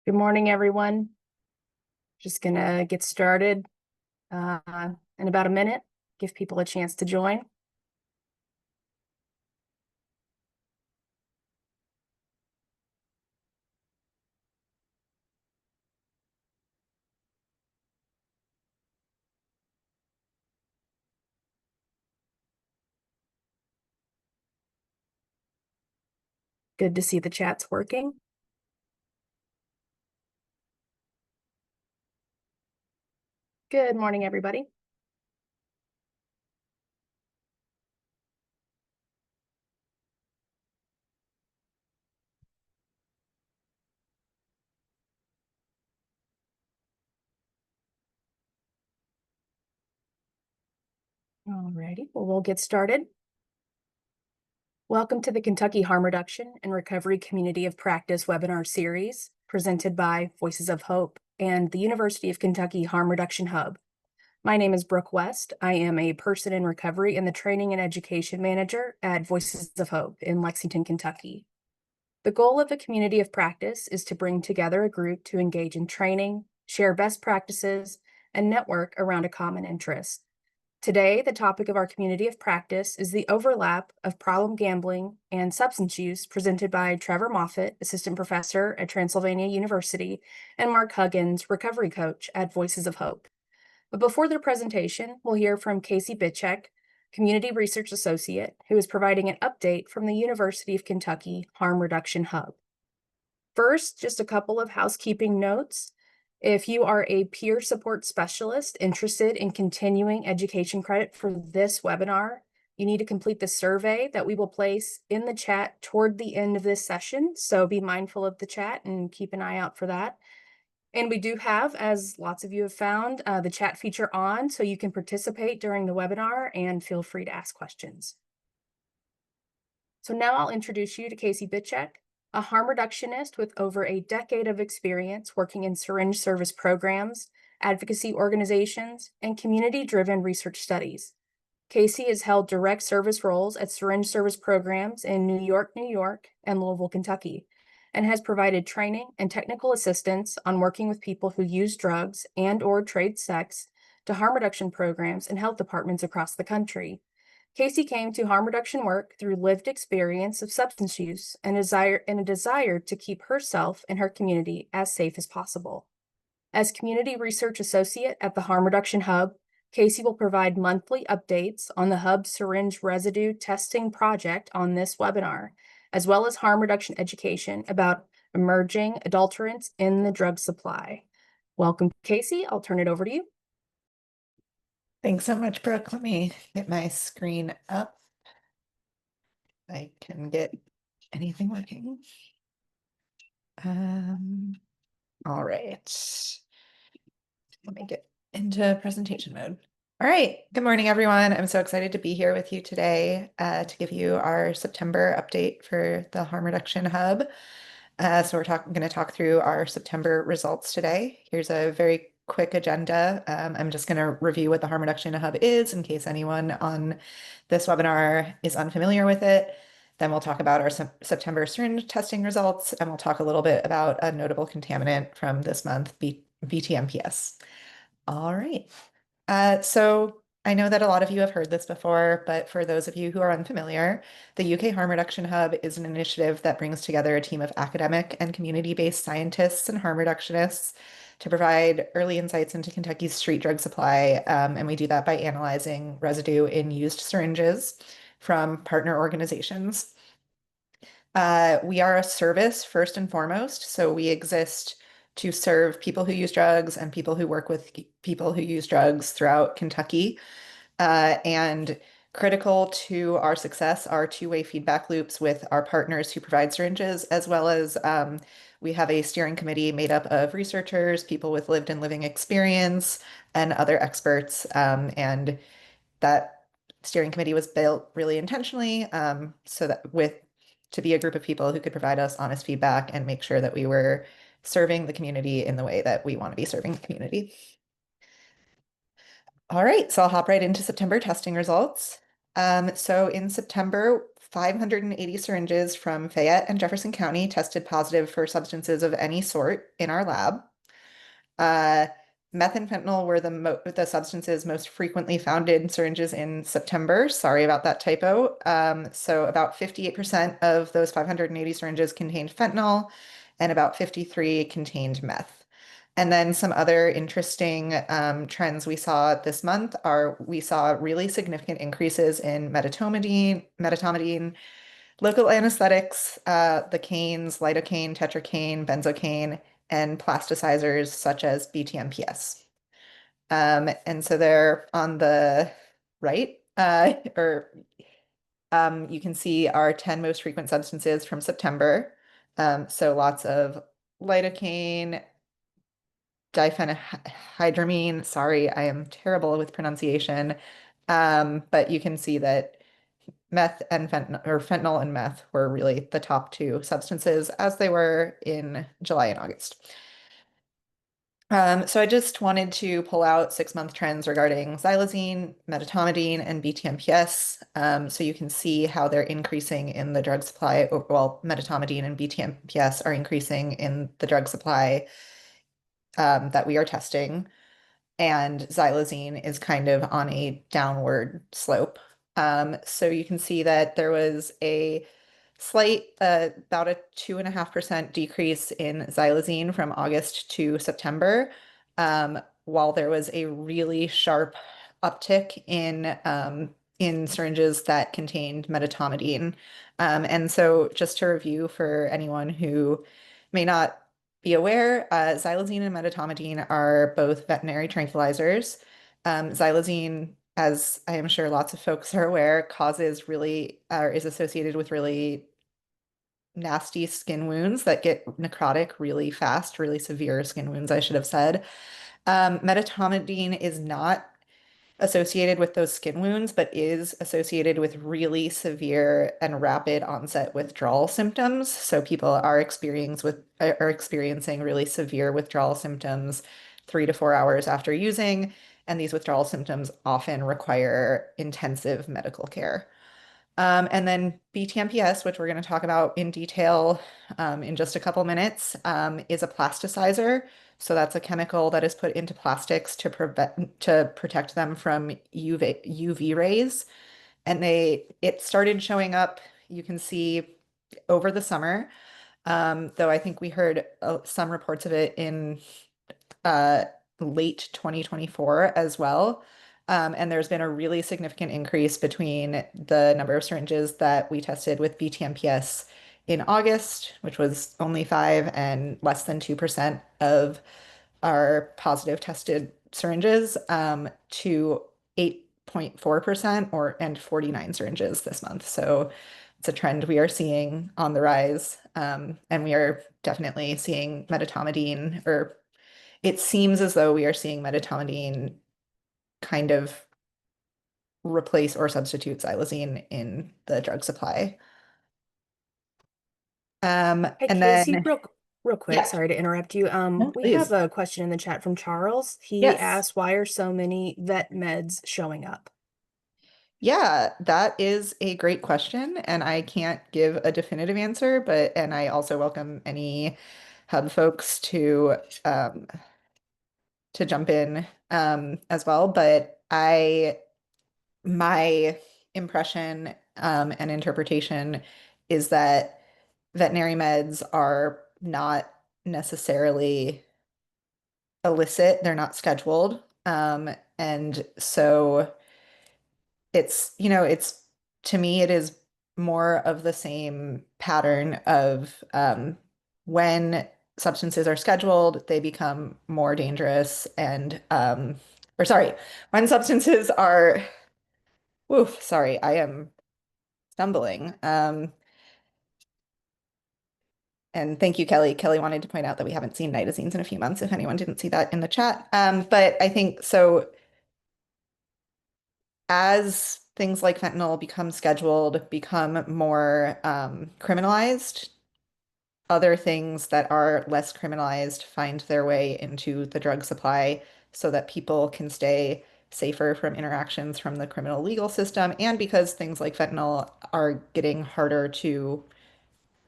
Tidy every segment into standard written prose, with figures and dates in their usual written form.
Good morning, everyone. Just gonna get started in about a minute, give people a chance to join. Good to see the chat's working. Good morning, everybody. Alrighty, well, we'll get started. Welcome to the Kentucky Harm Reduction and Recovery Community of Practice webinar series presented by Voices of Hope and the University of Kentucky Harm Reduction Hub. My name is Brooke West. I am a person in recovery and the training and education manager at Voices of Hope in Lexington, Kentucky. The goal of a community of practice is to bring together a group to engage in training, share best practices, and network around a common interest. Today, the topic of our community of practice is the overlap of problem gambling and substance use presented by Trevor Moffitt, assistant professor at Transylvania University, and Mark Huggins, recovery coach at Voices of Hope. But before their presentation, we'll hear from Casey Bitchek, Community Research Associate, who is providing an update from the University of Kentucky Harm Reduction Hub. First, just a couple of housekeeping notes. If you are a peer support specialist interested in continuing education credit for this webinar, you need to complete the survey that we will place in the chat toward the end of this session. So be mindful of the chat and keep an eye out for that. And we do have, as lots of you have found, the chat feature on, so you can participate during the webinar and feel free to ask questions. So now I'll introduce you to Casey Bitchek, a harm reductionist with over a decade of experience working in syringe service programs, advocacy organizations, and community-driven research studies. Casey has held direct service roles at syringe service programs in New York, and Louisville, Kentucky, and has provided training and technical assistance on working with people who use drugs and/or trade sex to harm reduction programs in health departments across the country. Casey came to harm reduction work through lived experience of substance use and a desire to keep herself and her community as safe as possible. As Community Research Associate at the Harm Reduction Hub, Casey will provide monthly updates on the Hub syringe residue testing project on this webinar, as well as harm reduction education about emerging adulterants in the drug supply. Welcome, Casey. I'll turn it over to you. Thanks so much, Brooke. Let me get my screen up. I can get anything working. All right. Let me get into presentation mode. All right. Good morning, everyone. I'm so excited to be here with you today to give you our September update for the Harm Reduction Hub. So we're going to talk through our September results today. Here's a very quick agenda. I'm just going to review what the Harm Reduction Hub is in case anyone on this webinar is unfamiliar with it. Then we'll talk about our September syringe testing results, and we'll talk a little bit about a notable contaminant from this month, VTMPS. All right. So I know that a lot of you have heard this before, but for those of you who are unfamiliar, the UK Harm Reduction Hub is an initiative that brings together a team of academic and community-based scientists and harm reductionists to provide early insights into Kentucky's street drug supply. And we do that by analyzing residue in used syringes from partner organizations. We are a service first and foremost, so we exist to serve people who use drugs and people who work with people who use drugs throughout Kentucky. And critical to our success are two-way feedback loops with our partners who provide syringes, as well as we have a steering committee made up of researchers, people with lived and living experience, and other experts. And that steering committee was built really intentionally so that to be a group of people who could provide us honest feedback and make sure that we were serving the community in the way that we want to be serving the community. All right, so I'll hop right into September testing results. So in September, 580 syringes from Fayette and Jefferson County tested positive for substances of any sort in our lab. Uh, Meth and fentanyl were the substances most frequently found in syringes in September. Sorry about that typo. So about 58% of those 580 syringes contained fentanyl, and about 53 contained meth. And then some other interesting trends we saw this month are we saw really significant increases in medetomidine, local anesthetics, the canes, lidocaine, tetracaine, benzocaine, and plasticizers such as BTMPS. And so they're on the right, or you can see our 10 most frequent substances from September. So lots of lidocaine, diphenhydramine. Sorry, I am terrible with pronunciation. But you can see that meth and fentanyl and meth were really the top two substances as they were in July and August. So I just wanted to pull out 6-month trends regarding xylazine, medetomidine, and BTMPS, so you can see how they're increasing in the drug supply. Well, medetomidine and BTMPS are increasing in the drug supply that we are testing, and xylazine is kind of on a downward slope. So you can see that there was a slight, about a 2.5% decrease in xylazine from August to September, while there was a really sharp uptick in syringes that contained medetomidine. And so just to review for anyone who may not be aware, xylazine and medetomidine are both veterinary tranquilizers. Xylazine, as I am sure lots of folks are aware, causes really, or is associated with really nasty skin wounds that get necrotic really fast, really severe skin wounds, I should have said. Medetomidine is not associated with those skin wounds, but is associated with really severe and rapid onset withdrawal symptoms. So people are experiencing really severe withdrawal symptoms 3 to 4 hours after using, and these withdrawal symptoms often require intensive medical care. And then BTMPS, which we're going to talk about in detail in just a couple minutes, is a plasticizer. So that's a chemical that is put into plastics to protect them from UV rays. And it started showing up, you can see, over the summer. Though I think we heard some reports of it in uh, late 2024 as well. And there's been a really significant increase between the number of syringes that we tested with BTMPS in August, which was only 5 and less than 2% of our positive tested syringes, to 8.4% and 49 syringes this month. So it's a trend we are seeing on the rise. And we are definitely seeing medetomidine, or it seems as though we are seeing medetomidine kind of replace or substitute xylazine in the drug supply. Hey, And Casey, then, real quick, yeah, sorry to interrupt you. no, We have please. a question in the chat from Charles. He Yes. asked, why are so many vet meds showing up? Yeah, that is a great question, and I can't give a definitive answer, and I also welcome any hub folks to jump in as well. But my impression and interpretation is that veterinary meds are not necessarily illicit, they're not scheduled. And so it's to me, it is more of the same pattern of when substances are scheduled, they become more dangerous or sorry, when substances are, oof, sorry, I am stumbling. And thank you, Kelly. Kelly wanted to point out that we haven't seen nitazines in a few months, if anyone didn't see that in the chat. But I think so as things like fentanyl become scheduled, become more criminalized, other things that are less criminalized find their way into the drug supply so that people can stay safer from interactions from the criminal legal system, and because things like fentanyl are getting harder to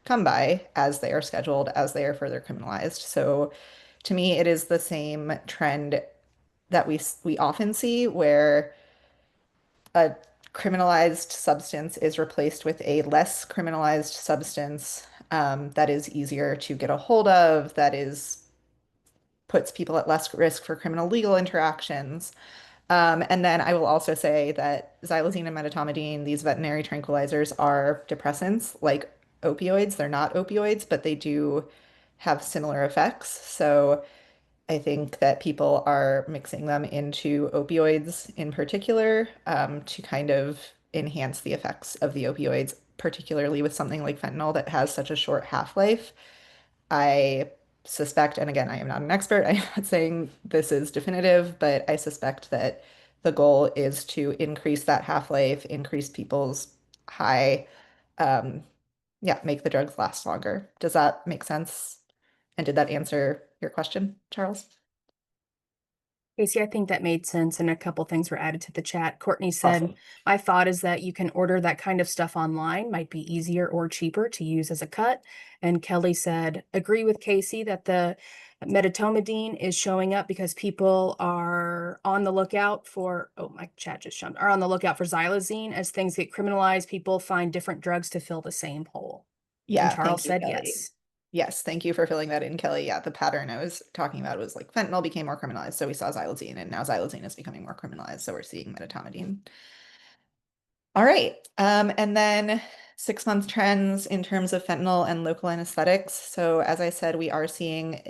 come by as they are scheduled, as they are further criminalized. So to me, it is the same trend that we often see where a criminalized substance is replaced with a less criminalized substance that is easier to get a hold of, that is puts people at less risk for criminal legal interactions. And then I will also say that xylazine and medetomidine, these veterinary tranquilizers, are depressants like opioids. They're not opioids, but they do have similar effects. So I think that people are mixing them into opioids in particular to kind of enhance the effects of the opioids, particularly with something like fentanyl that has such a short half-life. I suspect, and again, I am not an expert, I'm not saying this is definitive, but I suspect that the goal is to increase that half-life, increase people's high, um, yeah, make the drugs last longer. Does that make sense? And did that answer your question, Charles? Casey, I think that made sense, and a couple things were added to the chat. Courtney said, Awesome. my thought is that you can order that kind of stuff online, might be easier or cheaper to use as a cut. And Kelly said, agree with Casey that the medetomidine is showing up because people are on the lookout for, oh, my chat just jumped, are on the lookout for xylazine. As things get criminalized, people find different drugs to fill the same hole. And Yeah, Charles thank you, said Kelly. yes. Yes, thank you for filling that in, Kelly. Yeah, the pattern I was talking about was like fentanyl became more criminalized, so we saw xylazine, and now xylazine is becoming more criminalized, so we're seeing medetomidine. All right. And then 6 month trends in terms of fentanyl and local anesthetics. So as I said, we are seeing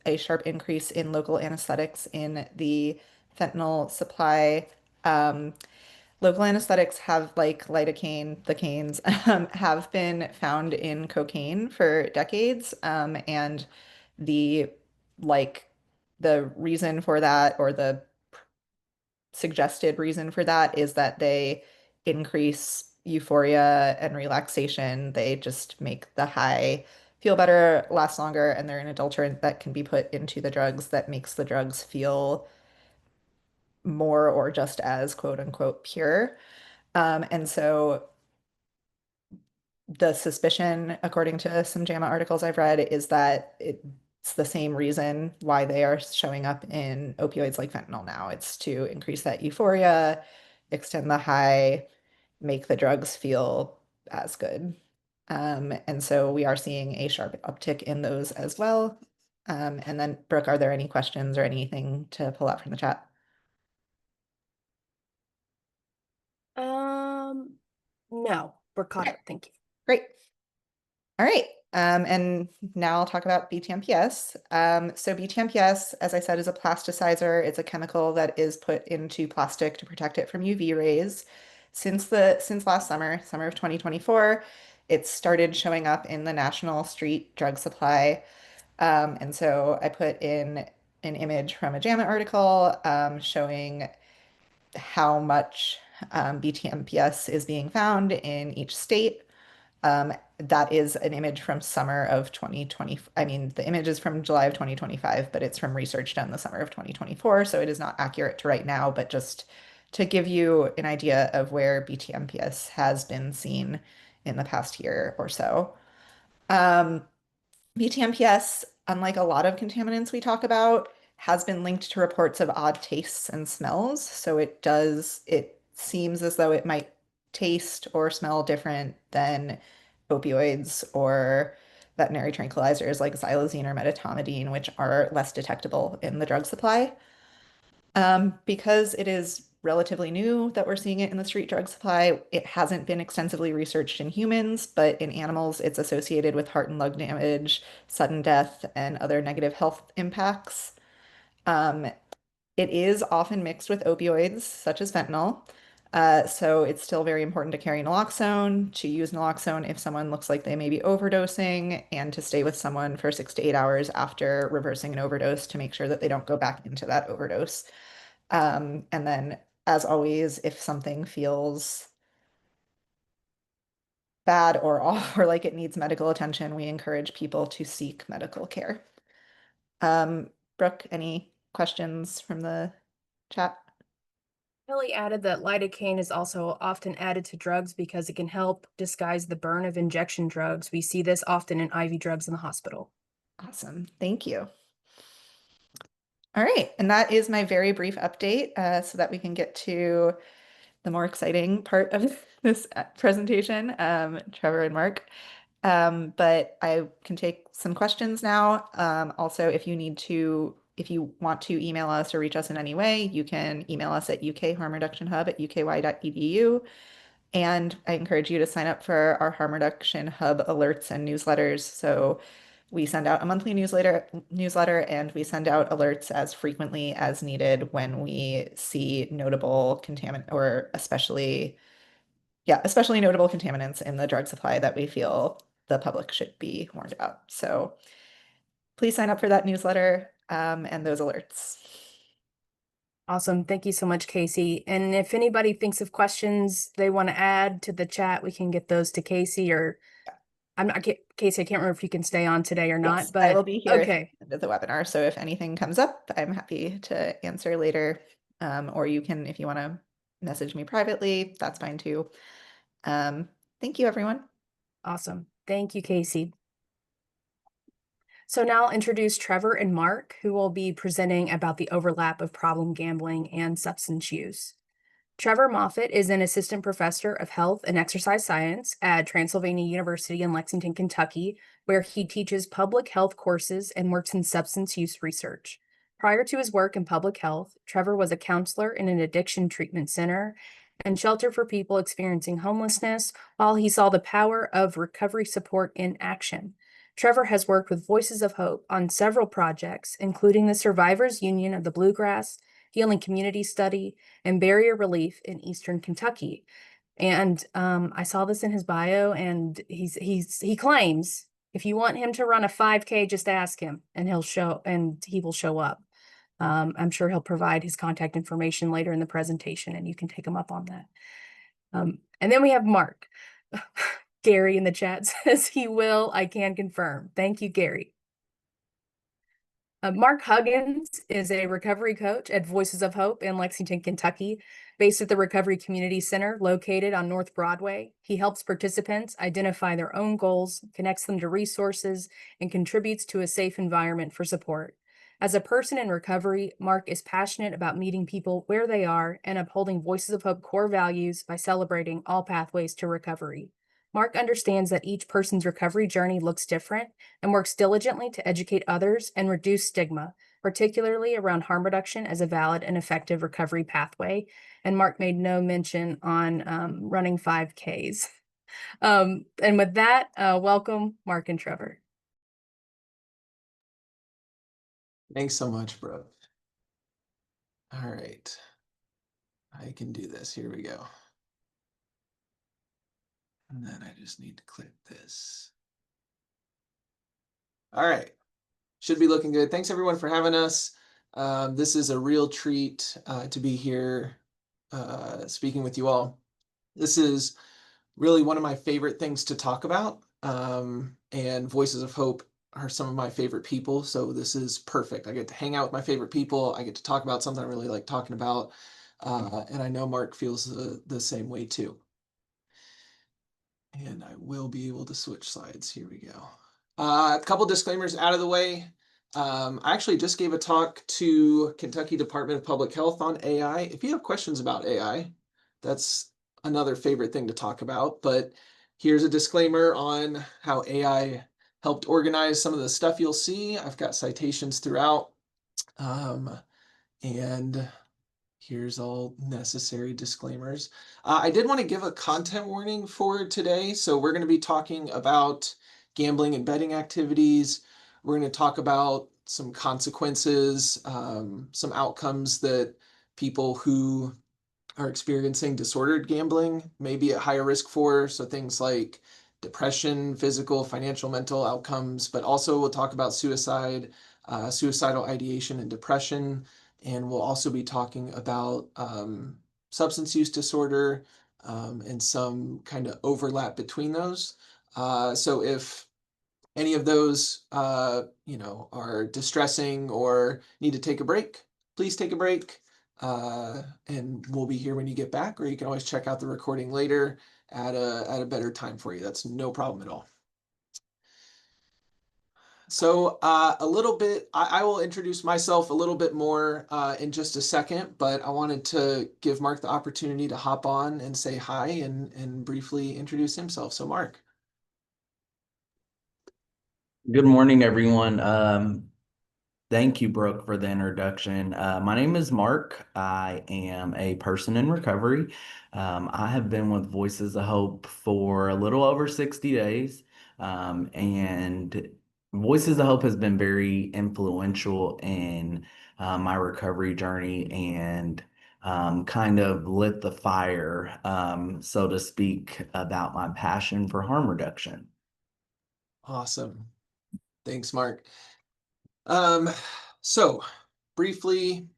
a sharp increase in local anesthetics in the fentanyl supply. Um, Local anesthetics have like lidocaine, the canes, have been found in cocaine for decades. And the like the reason for that or the suggested reason for that is that they increase euphoria and relaxation. They just make the high feel better, last longer, and they're an adulterant that can be put into the drugs that makes the drugs feel more or just as quote unquote pure. And so the suspicion, according to some JAMA articles I've read, is that it's the same reason why they are showing up in opioids like fentanyl now. It's to increase that euphoria, extend the high, make the drugs feel as good. And so we are seeing a sharp uptick in those as well. And then, Brooke, are there any questions or anything to pull out from the chat? Um, no, we're caught Okay, up. Thank you. great. All right. And now I'll talk about BTMPS. So BTMPS, as I said, is a plasticizer. It's a chemical that is put into plastic to protect it from UV rays. Since last summer, summer of 2024, it started showing up in the National Street Drug Supply. And so I put in an image from a JAMA article showing how much BTMPS is being found in each state. That is an image from summer of 2020. I mean, the image is from July of 2025, but it's from research done the summer of 2024. So it is not accurate to right now, but just to give you an idea of where BTMPS has been seen in the past year or so. Um, BTMPS, unlike a lot of contaminants we talk about, has been linked to reports of odd tastes and smells. So it seems as though it might taste or smell different than opioids or veterinary tranquilizers like xylazine or medetomidine, which are less detectable in the drug supply. Because it is relatively new that we're seeing it in the street drug supply, it hasn't been extensively researched in humans, but in animals, it's associated with heart and lung damage, sudden death, and other negative health impacts. Um, it is often mixed with opioids, such as fentanyl. So it's still very important to carry naloxone, to use naloxone if someone looks like they may be overdosing, and to stay with someone for 6 to 8 hours after reversing an overdose to make sure that they don't go back into that overdose. And then, as always, if something feels bad or off or like it needs medical attention, we encourage people to seek medical care. Brooke, any questions from the chat? Kelly added that lidocaine is also often added to drugs because it can help disguise the burn of injection drugs. We see this often in IV drugs in the hospital. Awesome. Thank you. All right. And that is my very brief update so that we can get to the more exciting part of this presentation, Trevor and Mark. But I can take some questions now. Also, if you want to email us or reach us in any way, you can email us at ukharmreductionhub@uky.edu. And I encourage you to sign up for our harm reduction hub alerts and newsletters. So we send out a monthly newsletter and we send out alerts as frequently as needed when we see notable contaminant or especially notable contaminants in the drug supply that we feel the public should be warned about. So please sign up for that newsletter and those alerts. Awesome. Thank you so much, Casey. And if anybody thinks of questions they want to add to the chat, we can get those to Casey or Casey, I can't remember if you can stay on today or Yes, not, I will but be here at okay. the end of the webinar. So if anything comes up, I'm happy to answer later. Or you can, if you want to message me privately, that's fine too. Thank you, everyone. Awesome. Thank you, Casey. So now I'll introduce Trevor and Mark, who will be presenting about the overlap of problem gambling and substance use. Trevor Moffitt is an assistant professor of health and exercise science at Transylvania University in Lexington, Kentucky, where he teaches public health courses and works in substance use research. Prior to his work in public health, Trevor was a counselor in an addiction treatment center and shelter for people experiencing homelessness, while he saw the power of recovery support in action. Trevor has worked with Voices of Hope on several projects, including the Survivors Union of the Bluegrass, Healing Community Study, and Barrier Relief in Eastern Kentucky. And I saw this in his bio, and he claims if you want him to run a 5K, just ask him, and he will show up. I'm sure he'll provide his contact information later in the presentation, and you can take him up on that. And then we have Mark. Gary in the chat says he will. I can confirm. Thank you, Gary. Mark Huggins is a recovery coach at Voices of Hope in Lexington, Kentucky, based at the Recovery Community Center located on North Broadway. He helps participants identify their own goals, connects them to resources, and contributes to a safe environment for support. As a person in recovery, Mark is passionate about meeting people where they are and upholding Voices of Hope core values by celebrating all pathways to recovery. Mark understands that each person's recovery journey looks different and works diligently to educate others and reduce stigma, particularly around harm reduction as a valid and effective recovery pathway. And Mark made no mention on running 5Ks. And with that, welcome, Mark and Trevor. Thanks so much, Brooke. All right. I can do this. Here we go. And then I just need to click this. All right. Should be looking good. Thanks everyone for having us. This is a real treat to be here speaking with you all. This is really one of my favorite things to talk about. And Voices of Hope are some of my favorite people. So this is perfect. I get to hang out with my favorite people. I get to talk about something I really like talking about. And I know Mark feels the same way too. And I will be able to switch slides. Here we go. A couple disclaimers out of the way. I actually just gave a talk to Kentucky Department of Public Health on AI. If you have questions about AI, that's another favorite thing to talk about. But here's a disclaimer on how AI helped organize some of the stuff you'll see. I've got citations throughout. And here's all necessary disclaimers. I did want to give a content warning for today. So we're going to be talking about gambling and betting activities. We're going to talk about some consequences, some outcomes that people who are experiencing disordered gambling may be at higher risk for. So things like depression, physical, financial, mental outcomes, but also we'll talk about suicide, suicidal ideation and depression. And we'll also be talking about substance use disorder and some kind of overlap between those. So if any of those, are distressing or need to take a break, please take a break. And we'll be here when you get back, or you can always check out the recording later at a better time for you. That's no problem at all. So a little bit, I will introduce myself a little bit more in just a second, but I wanted to give Mark the opportunity to hop on and say hi and briefly introduce himself. So Mark. Good morning, everyone. Thank you, Brooke, for the introduction. My name is Mark. I am a person in recovery. I have been with Voices of Hope for a little over 60 days. And Voices of Hope has been very influential in my recovery journey and kind of lit the fire, so to speak, about my passion for harm reduction. Awesome. Thanks, Mark. Um, so briefly,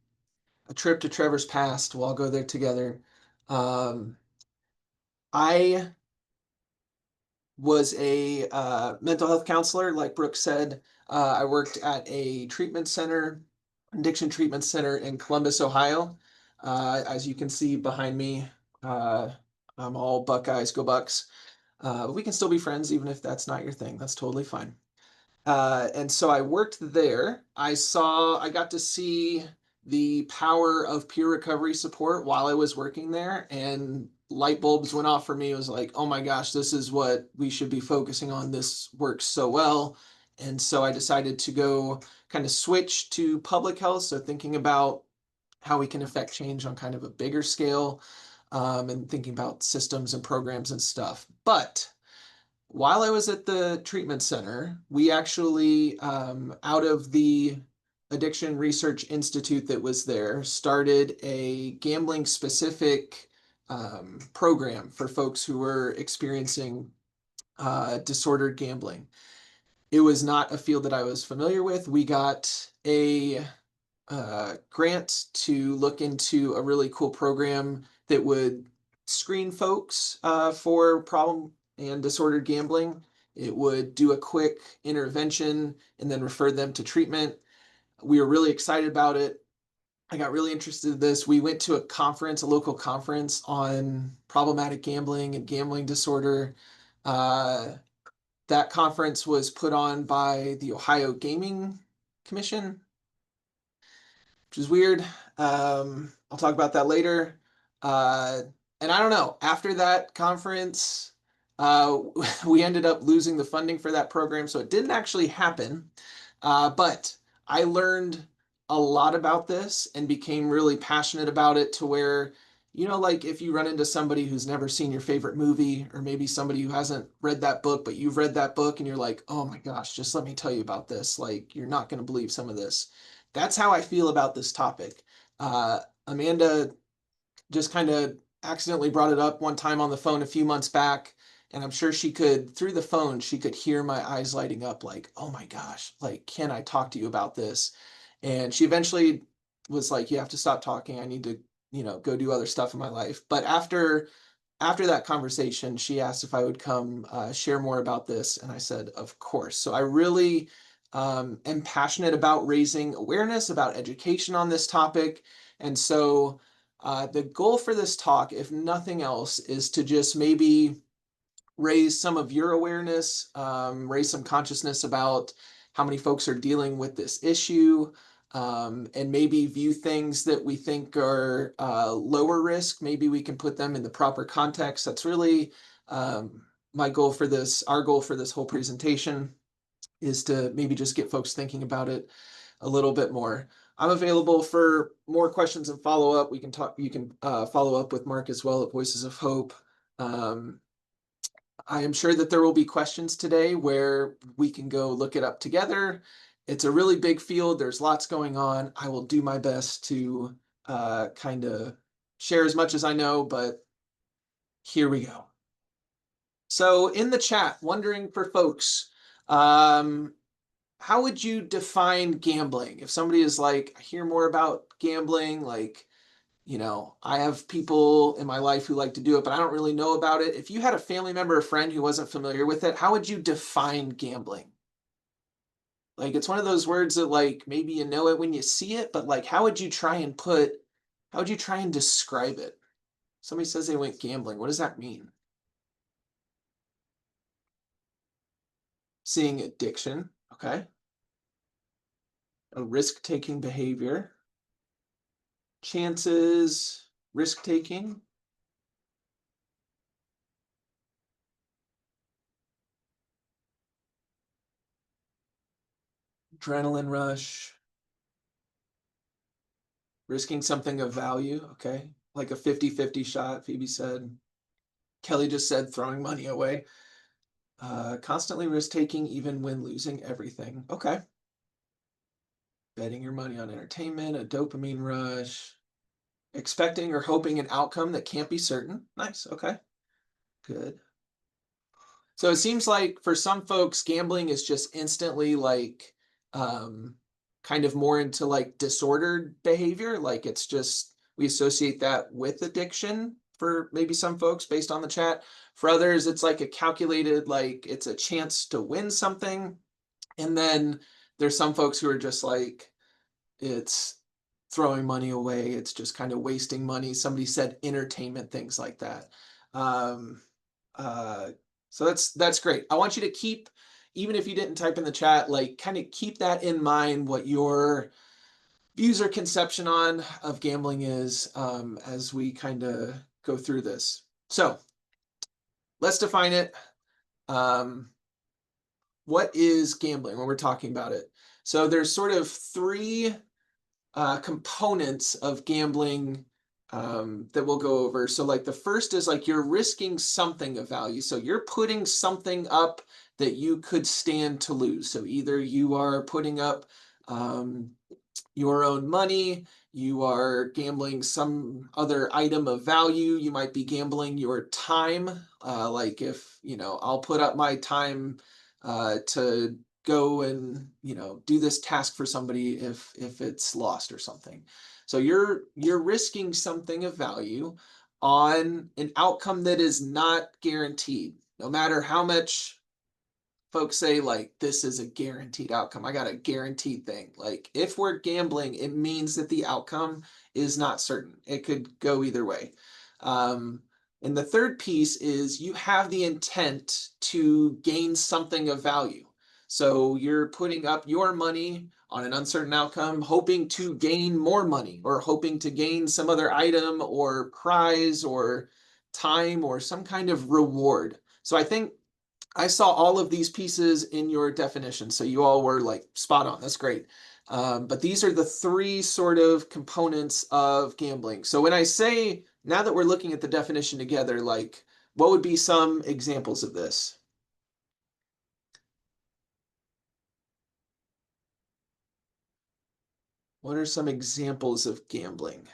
a trip to Trevor's past. We'll all go there together. I was a mental health counselor, like Brooke said. I worked at a treatment center, addiction treatment center in Columbus, Ohio. As you can see behind me, I'm all Buckeyes, go Bucks. But we can still be friends, even if that's not your thing. That's totally fine. And so I worked there. I got to see the power of peer recovery support while I was working there, and light bulbs went off for me. It was like, oh my gosh, this is what we should be focusing on. This works so well. And so I decided to go kind of switch to public health. So thinking about how we can affect change on kind of a bigger scale, and thinking about systems and programs and stuff. But while I was at the treatment center, we actually, out of the Addiction Research Institute that was there, started a gambling specific program for folks who were experiencing disordered gambling. It was not a field that I was familiar with. We got a grant to look into a really cool program that would screen folks for problem and disordered gambling. It would do a quick intervention and then refer them to treatment. We were really excited about it. I got really interested in this. We went to a conference, a local conference on problematic gambling and gambling disorder. That conference was put on by the Ohio Gaming Commission, which is weird. I'll talk about that later. And I don't know, after that conference, we ended up losing the funding for that program, so it didn't actually happen. But I learned a lot about this and became really passionate about it to where, like if you run into somebody who's never seen your favorite movie, or maybe somebody who hasn't read that book, but you've read that book and you're like, oh my gosh, just let me tell you about this. Like, you're not going to believe some of this. That's how I feel about this topic. Amanda just kind of accidentally brought it up one time on the phone a few months back, and I'm sure she could, through the phone, she could hear my eyes lighting up like, oh my gosh, like, can I talk to you about this? And she eventually was like, you have to stop talking. I need to, go do other stuff in my life. But after that conversation, she asked if I would come share more about this, and I said, of course. So I really am passionate about raising awareness, about education on this topic. And so the goal for this talk, if nothing else, is to just maybe raise some of your awareness, raise some consciousness about how many folks are dealing with this issue, and maybe view things that we think are lower risk. Maybe we can put them in the proper context. That's really my goal for this, our goal for this whole presentation, is to maybe just get folks thinking about it a little bit more. I'm available for more questions and follow up. We can talk. You can follow up with Mark as well at Voices of Hope. I am sure that there will be questions today where we can go look it up together. It's a really big field. There's lots going on. I will do my best to kind of share as much as I know, but here we go. So in the chat, wondering for folks, how would you define gambling? If somebody is like, I hear more about gambling, like, I have people in my life who like to do it, but I don't really know about it. If you had a family member or friend who wasn't familiar with it, how would you define gambling? Like, it's one of those words that like maybe you know it when you see it, but like, how would you try and put How would you try and describe it? Somebody says they went gambling. What does that mean? Seeing addiction, okay. A risk-taking behavior. Chances, risk-taking. Adrenaline rush. Risking something of value, okay. Like a 50-50 shot, Phoebe said. Kelly just said throwing money away. Constantly risk-taking even when losing everything. Okay. Betting your money on entertainment, a dopamine rush. Expecting or hoping an outcome that can't be certain. Nice, okay. Good. So it seems like for some folks, gambling is just instantly like kind of more into like disordered behavior. Like it's just, we associate that with addiction for maybe some folks based on the chat. For others, it's like a calculated, like it's a chance to win something. And then there's some folks who are just like, it's throwing money away. It's just kind of wasting money. Somebody said entertainment, things like that. Um, uh, so that's great. I want you to keep, even if you didn't type in the chat, like kind of keep that in mind, what your views or conception on of gambling is as we kind of go through this. So let's define it. What is gambling when we're talking about it? So there's sort of three components of gambling that we'll go over. So like the first is like you're risking something of value. So you're putting something up that you could stand to lose. So either you are putting up your own money, you are gambling some other item of value, you might be gambling your time. Like if, I'll put up my time to go and do this task for somebody if it's lost or something. So you're risking something of value on an outcome that is not guaranteed. No matter how much folks say like this is a guaranteed outcome, I got a guaranteed thing. Like if we're gambling, it means that the outcome is not certain. It could go either way. And the third piece is you have the intent to gain something of value. So you're putting up your money on an uncertain outcome, hoping to gain more money or hoping to gain some other item or prize or time or some kind of reward. So I think I saw all of these pieces in your definition. So you all were like spot on. That's great. But these are the three sort of components of gambling. So when I say, now that we're looking at the definition together, like what would be some examples of this? What are some examples of gambling?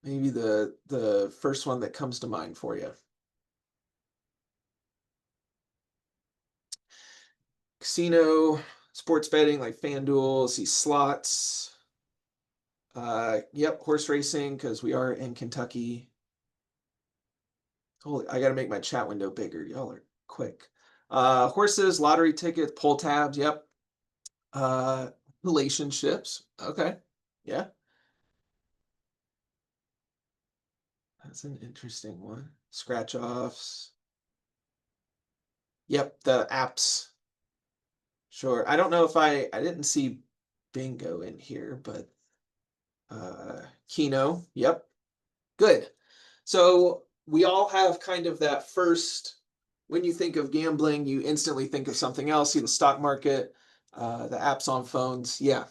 Maybe the first one that comes to mind for you. Casino, sports betting like FanDuel, see slots. Yep, horse racing because we are in Kentucky. Holy, I got to make my chat window bigger. Y'all are quick. Horses, lottery tickets, pull tabs. Yep. Relationships. Okay. Yeah. That's an interesting one. Scratch offs. Yep, the apps. Sure. I don't know if I didn't see bingo in here, but Keno. Yep. Good. So we all have kind of that first, when you think of gambling, you instantly think of something else. See the stock market, the apps on phones. Yeah,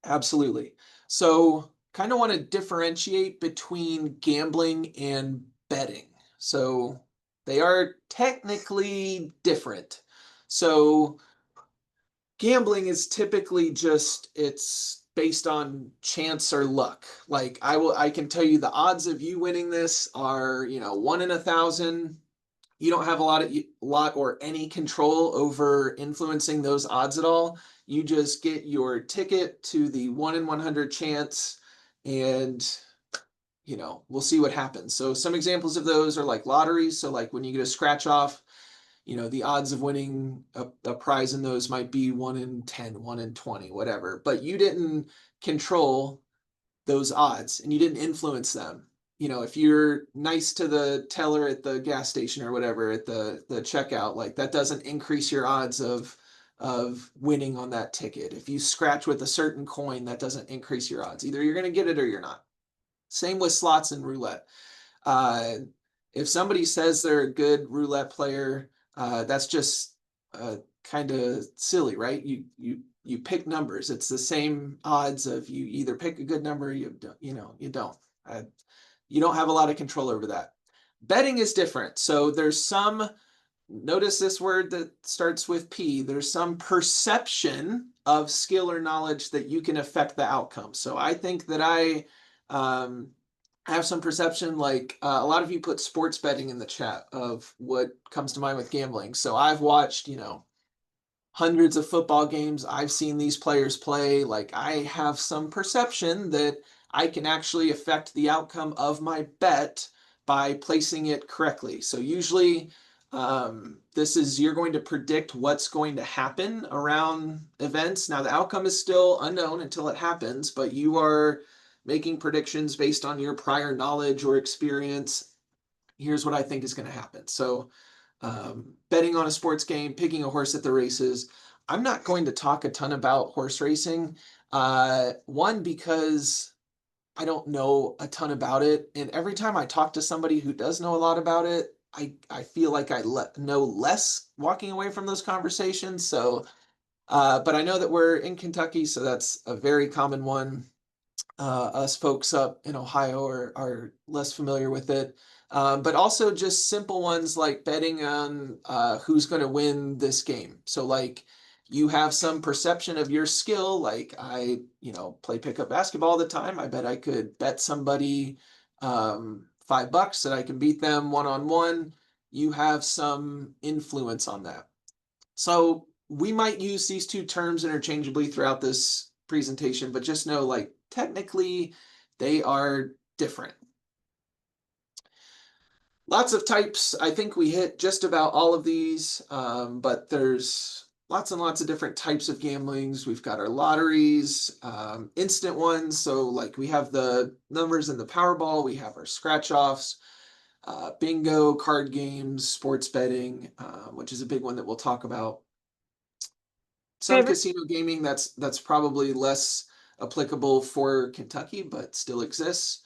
absolutely. So kind of want to differentiate between gambling and betting. So they are technically different. So gambling is typically just, it's based on chance or luck. Like I can tell you the odds of you winning this are, 1 in 1,000. You don't have a lot or any control over influencing those odds at all. You just get your ticket to the 1 in 100 chance and we'll see what happens. So some examples of those are like lotteries. So like when you get a scratch off, the odds of winning a prize in those might be 1 in 10, 1 in 20, whatever. But you didn't control those odds and you didn't influence them. If you're nice to the teller at the gas station or whatever at the checkout, like that doesn't increase your odds of winning on that ticket. If you scratch with a certain coin, that doesn't increase your odds. Either you're going to get it or you're not. Same with slots and roulette. Uh, if somebody says they're a good roulette player, that's just kind of silly, right? You pick numbers. It's the same odds of you either pick a good number, or you don't. You don't have a lot of control over that. Betting is different. So there's some, notice this word that starts with P, there's some perception of skill or knowledge that you can affect the outcome. So I think that I have some perception, like a lot of you put sports betting in the chat of what comes to mind with gambling. So I've watched, hundreds of football games. I've seen these players play. Like I have some perception that I can actually affect the outcome of my bet by placing it correctly. So usually you're going to predict what's going to happen around events. Now the outcome is still unknown until it happens, but you are making predictions based on your prior knowledge or experience. Here's what I think is going to happen. So betting on a sports game, picking a horse at the races. I'm not going to talk a ton about horse racing. One, because I don't know a ton about it. And every time I talk to somebody who does know a lot about it, I feel like I know less walking away from those conversations. So, but I know that we're in Kentucky, so that's a very common one. Us folks up in Ohio are less familiar with it. But also just simple ones like betting on who's going to win this game. So like you have some perception of your skill. Like I, play pickup basketball all the time. I bet I could bet somebody $5 that I can beat them one-on-one. You have some influence on that. So we might use these two terms interchangeably throughout this presentation, but just know like technically they are different. Lots of types. I think we hit just about all of these, but there's lots and lots of different types of gamblings. We've got our lotteries, instant ones. So like we have the numbers in the Powerball, we have our scratch offs, bingo, card games, sports betting, which is a big one that we'll talk about. Some Trevor? casino gaming that's probably less applicable for Kentucky, but still exists.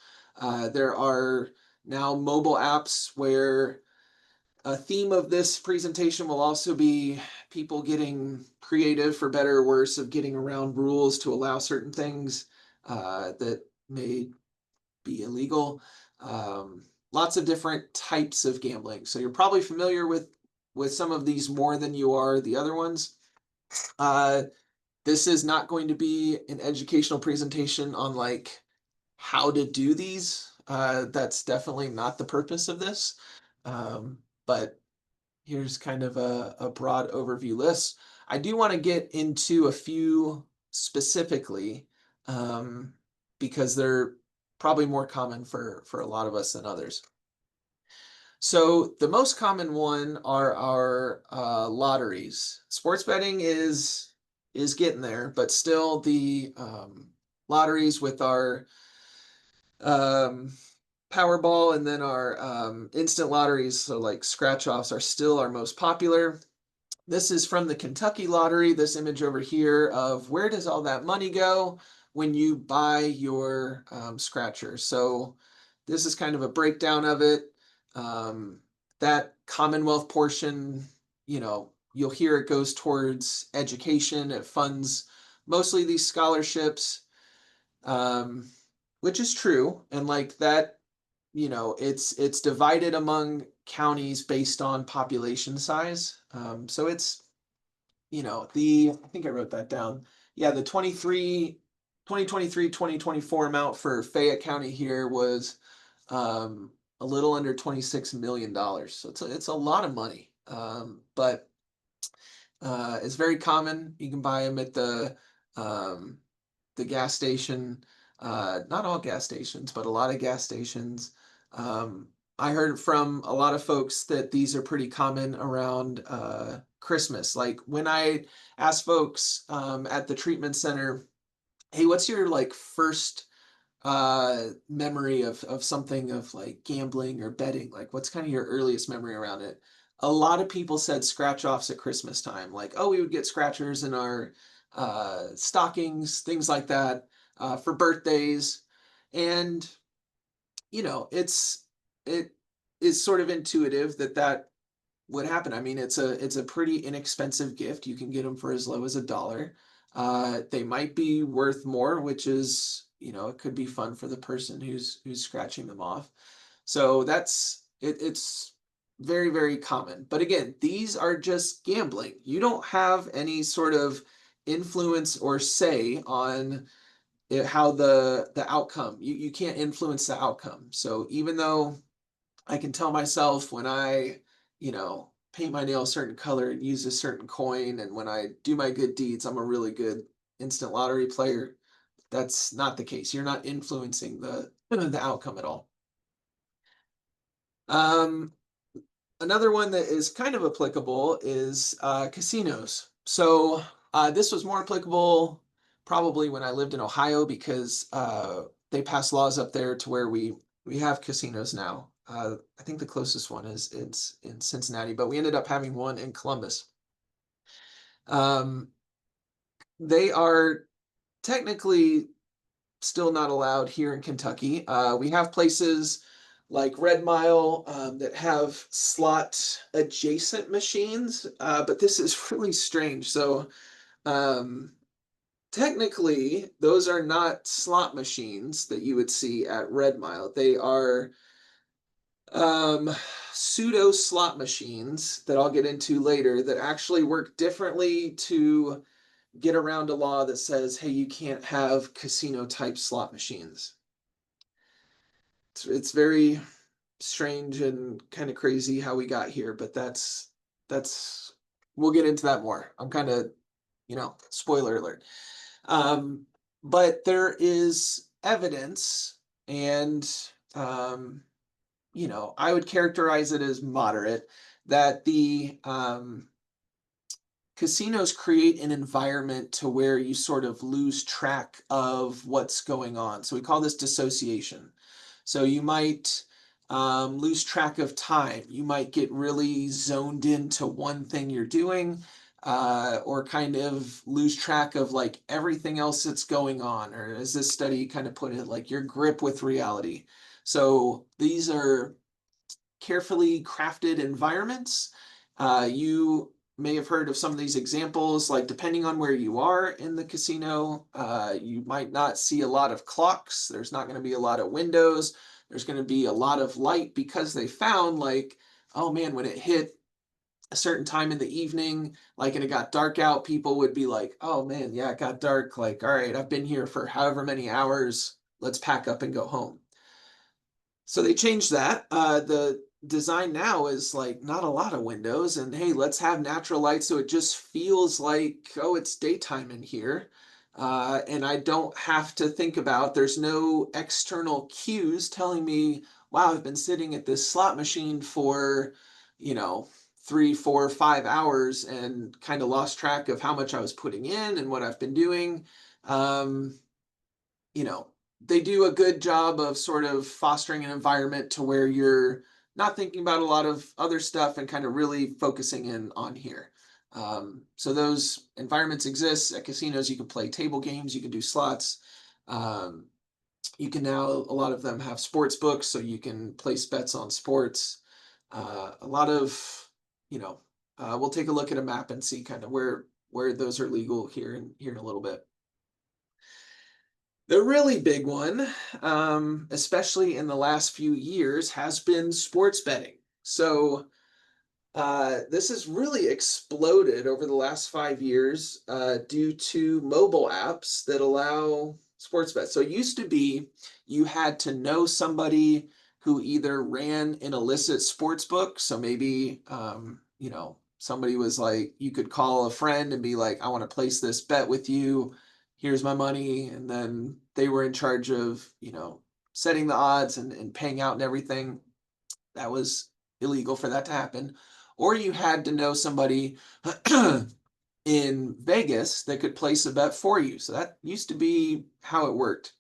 There are now mobile apps where a theme of this presentation will also be people getting creative, for better or worse, of getting around rules to allow certain things that may be illegal. Lots of different types of gambling. So you're probably familiar with some of these more than you are the other ones. This is not going to be an educational presentation on like how to do these. That's definitely not the purpose of this. But here's kind of a broad overview list. I do want to get into a few specifically because they're probably more common for a lot of us than others. So the most common one are our lotteries. Sports betting is getting there, but still the lotteries with our Powerball and then our instant lotteries, so like scratch offs, are still our most popular. This is from the Kentucky Lottery, this image over here of where does all that money go when you buy your scratcher. So this is kind of a breakdown of it. That Commonwealth portion, you'll hear it goes towards education. It funds mostly these scholarships, which is true. And like that, it's divided among counties based on population size. So it's, I think I wrote that down. Yeah, the 2023-2024 amount for Fayette County here was a little under $26 million. So it's a lot of money. But it's very common. You can buy them at the gas station. Not all gas stations, but a lot of gas stations. I heard from a lot of folks that these are pretty common around Christmas. Like when I ask folks at the treatment center, hey, what's your like first memory of something of like gambling or betting? Like what's kind of your earliest memory around it? A lot of people said scratch offs at Christmas time. Like, oh, we would get scratchers in our stockings, things like that, for birthdays. And it is sort of intuitive that that would happen. I mean, it's a pretty inexpensive gift. You can get them for as low as $1. They might be worth more, which is, it could be fun for the person who's scratching them off. So that's it. It's very, very common. But again, these are just gambling. You don't have any sort of influence or say on how the outcome. You can't influence the outcome. So even though I can tell myself when I, paint my nail a certain color and use a certain coin, and when I do my good deeds, I'm a really good instant lottery player. That's not the case. You're not influencing the outcome at all. Um, Another one that is kind of applicable is casinos. So this was more applicable probably when I lived in Ohio because they passed laws up there to where we have casinos now. I think the closest one it's in Cincinnati, but we ended up having one in Columbus. They are technically still not allowed here in Kentucky. We have places like Red Mile that have slot adjacent machines, but this is really strange. So technically, those are not slot machines that you would see at Red Mile. They are pseudo slot machines that I'll get into later that actually work differently to get around a law that says, hey, you can't have casino type slot machines. It's very strange and kind of crazy how we got here, but that's we'll get into that more. I'm kind of, spoiler alert. But there is evidence and I would characterize it as moderate that the casinos create an environment to where you sort of lose track of what's going on. So we call this dissociation. So you might lose track of time. You might get really zoned into one thing you're doing, or kind of lose track of like everything else that's going on, or as this study kind of put it, like your grip with reality. So these are carefully crafted environments. You may have heard of some of these examples, like depending on where you are in the casino, you might not see a lot of clocks. There's not going to be a lot of windows. There's going to be a lot of light because they found like, oh man, when it hit a certain time in the evening, like, and it got dark out, people would be like, oh man, yeah, it got dark. Like, all right, I've been here for however many hours. Let's pack up and go home. So they changed that. The design now is like not a lot of windows, and hey, let's have natural light so it just feels like, oh, it's daytime in here. And I don't have to think about, there's no external cues telling me, wow, I've been sitting at this slot machine for, 3, 4, 5 hours and kind of lost track of how much I was putting in and what I've been doing. Um, you know, they do a good job of sort of fostering an environment to where you're not thinking about a lot of other stuff and kind of really focusing in on here. So those environments exist at casinos. You can play table games, you can do slots. You can now, a lot of them have sports books, so you can place bets on sports. A lot of, we'll take a look at a map and see kind of where those are legal here in a little bit. The really big one, especially in the last few years, has been sports betting. So this has really exploded over the last 5 years due to mobile apps that allow sports bets. So it used to be you had to know somebody who either ran an illicit sports book. So maybe, somebody was like, you could call a friend and be like, I want to place this bet with you. Here's my money. And then they were in charge of, setting the odds and paying out and everything. that was illegal for that to happen, or you had to know somebody in Vegas that could place a bet for you. So that used to be how it worked.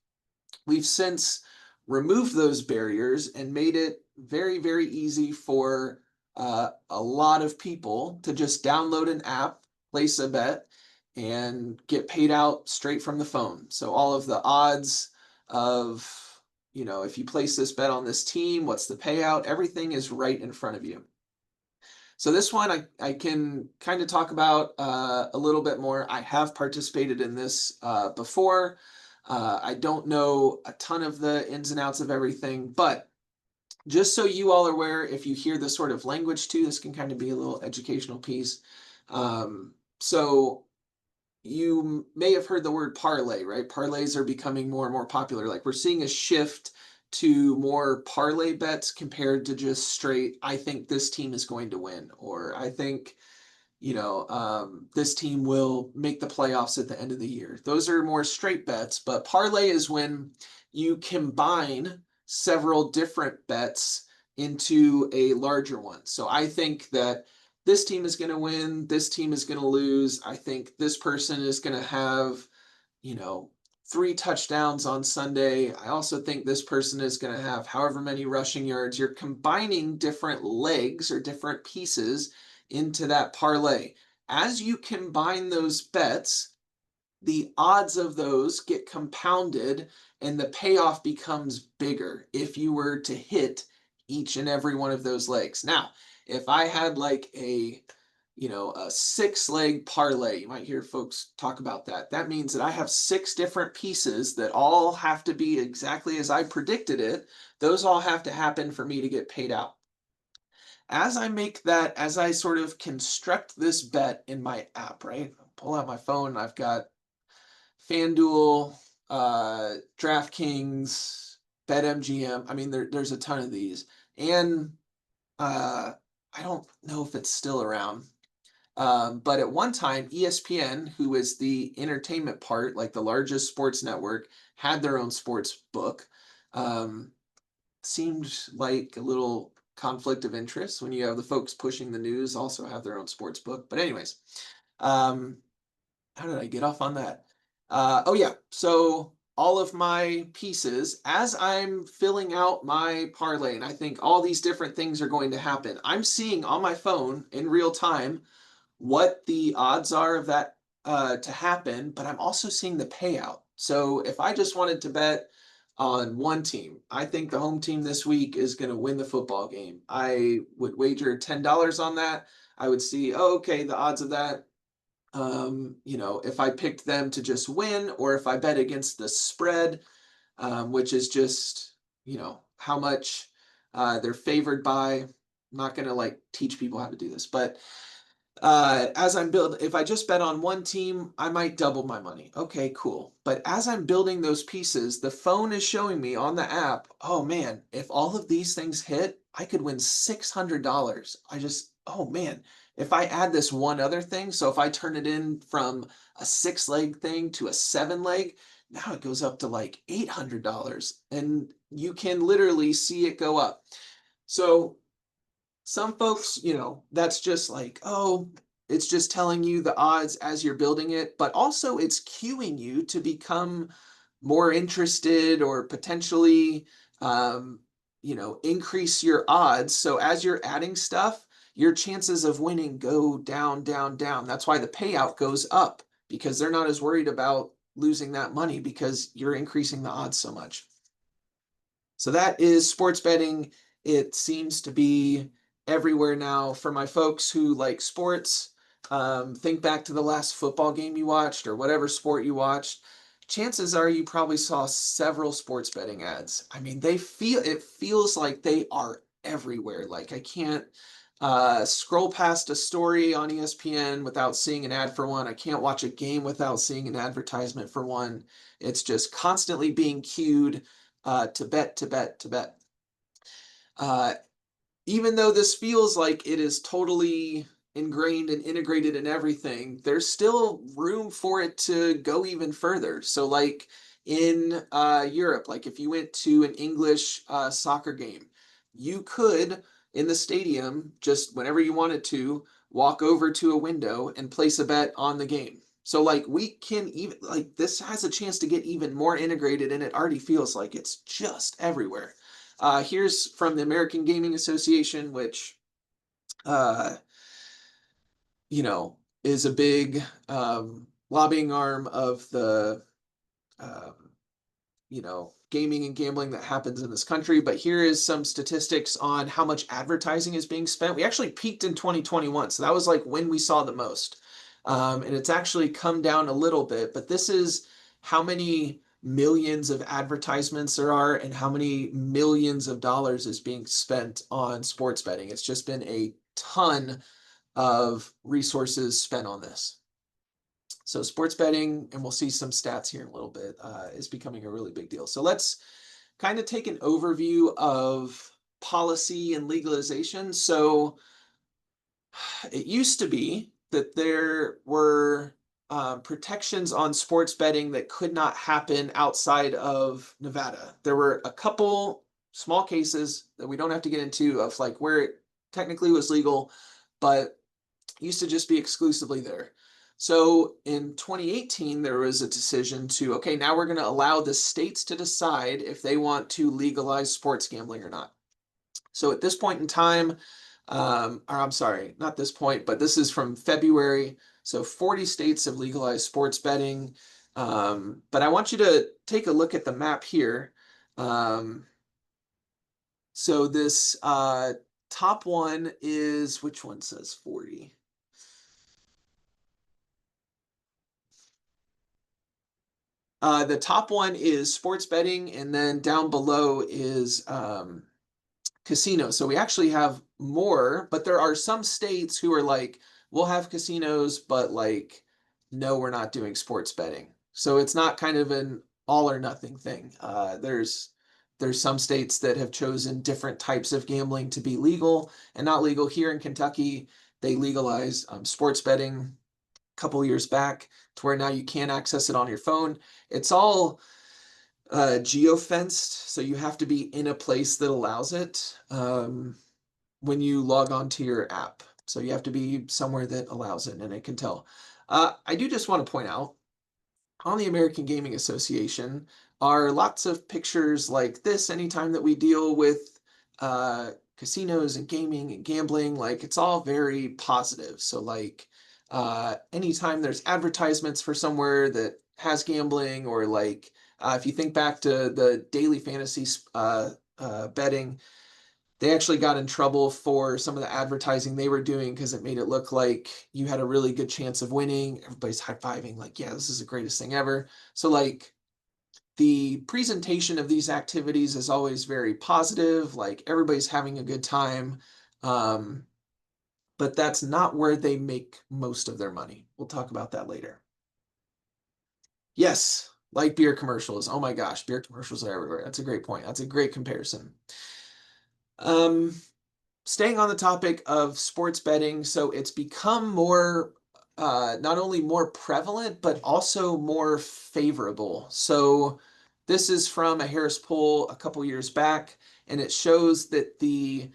We've since removed those barriers and made it very, very easy for a lot of people to just download an app, place a bet, and get paid out straight from the phone. So all of the odds of, if you place this bet on this team, what's the payout? Everything is right in front of you. So this one I can kind of talk about a little bit more. I have participated in this before. I don't know a ton of the ins and outs of everything, but just so you all are aware, if you hear this sort of language too, this can kind of be a little educational piece. So you may have heard the word parlay, right? Parlays are becoming more and more popular. Like we're seeing a shift to more parlay bets compared to just straight, I think this team is going to win, or I think, this team will make the playoffs at the end of the year. Those are more straight bets, but parlay is when you combine several different bets into a larger one. So I think that this team is going to win, this team is going to lose. I think this person is going to have, 3 touchdowns on Sunday. I also think this person is going to have however many rushing yards. You're combining different legs or different pieces into that parlay. As you combine those bets, the odds of those get compounded and the payoff becomes bigger if you were to hit each and every one of those legs. Now, if I had like a 6-leg parlay, you might hear folks talk about that. That means that I have 6 different pieces that all have to be exactly as I predicted it. Those all have to happen for me to get paid out. As I sort of construct this bet in my app, right? Pull out my phone, I've got FanDuel, DraftKings, BetMGM. I mean, there's a ton of these. And I don't know if it's still around. But at one time, ESPN, who is the entertainment part, like the largest sports network, had their own sports book. Seemed like a little conflict of interest when you have the folks pushing the news also have their own sports book. But anyways, how did I get off on that? Oh yeah, so all of my pieces, as I'm filling out my parlay, and I think all these different things are going to happen, I'm seeing on my phone in real time what the odds are of that to happen, but I'm also seeing the payout. So if I just wanted to bet on one team, I think the home team this week is going to win the football game. I would wager $10 on that. I would see, oh, okay, the odds of that. If I picked them to just win, or if I bet against the spread, which is just, how much they're favored by. I'm not going to like teach people how to do this, but as I'm building, if I just bet on one team, I might double my money. Okay, cool. But as I'm building those pieces, the phone is showing me on the app, oh man, if all of these things hit, I could win $600. Oh man, if I add this one other thing, so if I turn it in from a 6-leg thing to a 7-leg, now it goes up to like $800. And you can literally see it go up. So some folks, that's just like, oh, it's just telling you the odds as you're building it, but also it's cueing you to become more interested or potentially, increase your odds. So as you're adding stuff, your chances of winning go down, down, down. That's why the payout goes up, because they're not as worried about losing that money because you're increasing the odds so much. So that is sports betting. It seems to be everywhere now. For my folks who like sports, think back to the last football game you watched or whatever sport you watched. Chances are you probably saw several sports betting ads. I mean, it feels like they are everywhere. Like I can't scroll past a story on ESPN without seeing an ad for one. I can't watch a game without seeing an advertisement for one. It's just constantly being cued to bet, to bet, to bet. Even though this feels like it is totally ingrained and integrated in everything, there's still room for it to go even further. So like in Europe, like if you went to an English soccer game, you could in the stadium, just whenever you wanted to, walk over to a window and place a bet on the game. So like we can even like this has a chance to get even more integrated, and it already feels like it's just everywhere. Here's from the American Gaming Association, which uh, is a big lobbying arm of the um, gaming and gambling that happens in this country. But here is some statistics on how much advertising is being spent. We actually peaked in 2021. So that was like when we saw the most. And it's actually come down a little bit, but this is how many millions of advertisements there are and how many millions of dollars is being spent on sports betting. It's just been a ton of resources spent on this. So sports betting, and we'll see some stats here in a little bit, is becoming a really big deal. So let's kind of take an overview of policy and legalization. So it used to be that there were protections on sports betting that could not happen outside of Nevada. There were a couple small cases that we don't have to get into of like where it technically was legal, but used to just be exclusively there. So in 2018, there was a decision to, okay, now we're going to allow the states to decide if they want to legalize sports gambling or not. So at this point in time, or I'm sorry, not this point, but this is from February. So 40 states have legalized sports betting. But I want you to take a look at the map here. So this top one is, which one says 40? The top one is sports betting, and then down below is casinos. So we actually have more, but there are some states who are like, we'll have casinos, but like, no, we're not doing sports betting. So it's not kind of an all or nothing thing. There's some states that have chosen different types of gambling to be legal and not legal. Here in Kentucky, they legalized sports betting a couple years back to where now you can access it on your phone. It's all geo-fenced, so you have to be in a place that allows it when you log on to your app. So you have to be somewhere that allows it, and it can tell. I do just want to point out, on the American Gaming Association are lots of pictures like this anytime that we deal with casinos and gaming and gambling. Like, it's all very positive. So like anytime there's advertisements for somewhere that has gambling, or like if you think back to the daily fantasy betting, they actually got in trouble for some of the advertising they were doing because it made it look like you had a really good chance of winning. Everybody's high-fiving like, yeah, this is the greatest thing ever. So like the presentation of these activities is always very positive, like everybody's having a good time. But that's not where they make most of their money. We'll talk about that later. Yes, like beer commercials. Oh my gosh, beer commercials are everywhere. That's a great point. That's a great comparison. Staying on the topic of sports betting, so it's become more, not only more prevalent, but also more favorable. So this is from a Harris poll a couple years back, and it shows that the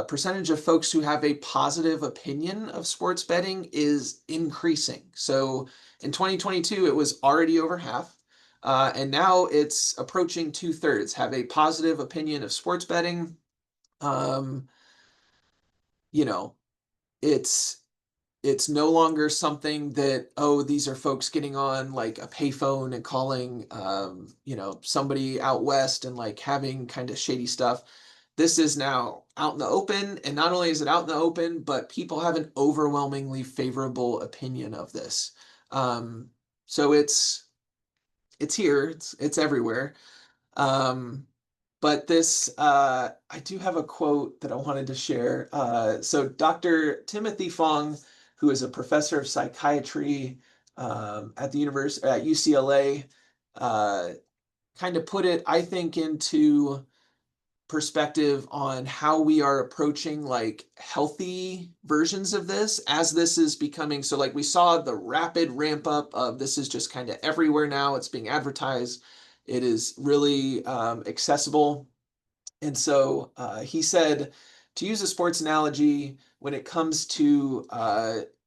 percentage of folks who have a positive opinion of sports betting is increasing. So in 2022, it was already over half. And now it's approaching 2/3 have a positive opinion of sports betting. You know, it's no longer something that, oh, these are folks getting on like a payphone and calling, somebody out west and like having kind of shady stuff. This is now out in the open, and not only is it out in the open, but people have an overwhelmingly favorable opinion of this. So it's here, it's everywhere. But this, I do have a quote that I wanted to share. So Dr. Timothy Fong, who is a professor of psychiatry at the university at UCLA, kind of put it, I think, into perspective on how we are approaching like healthy versions of this as this is becoming. So like we saw the rapid ramp up of this is just kind of everywhere now. It's being advertised. It is really accessible. And so he said, to use a sports analogy, when it comes to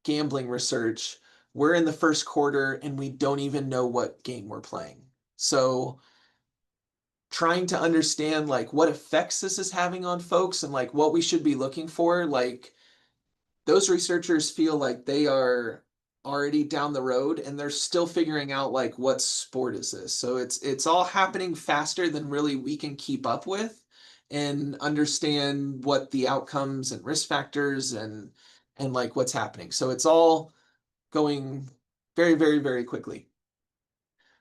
gambling research, we're in the first quarter and we don't even know what game we're playing. So trying to understand like what effects this is having on folks and like what we should be looking for, like those researchers feel like they are already down the road and they're still figuring out like what sport is this. So it's all happening faster than really we can keep up with and understand what the outcomes and risk factors and like what's happening. So it's all going very, very, very quickly.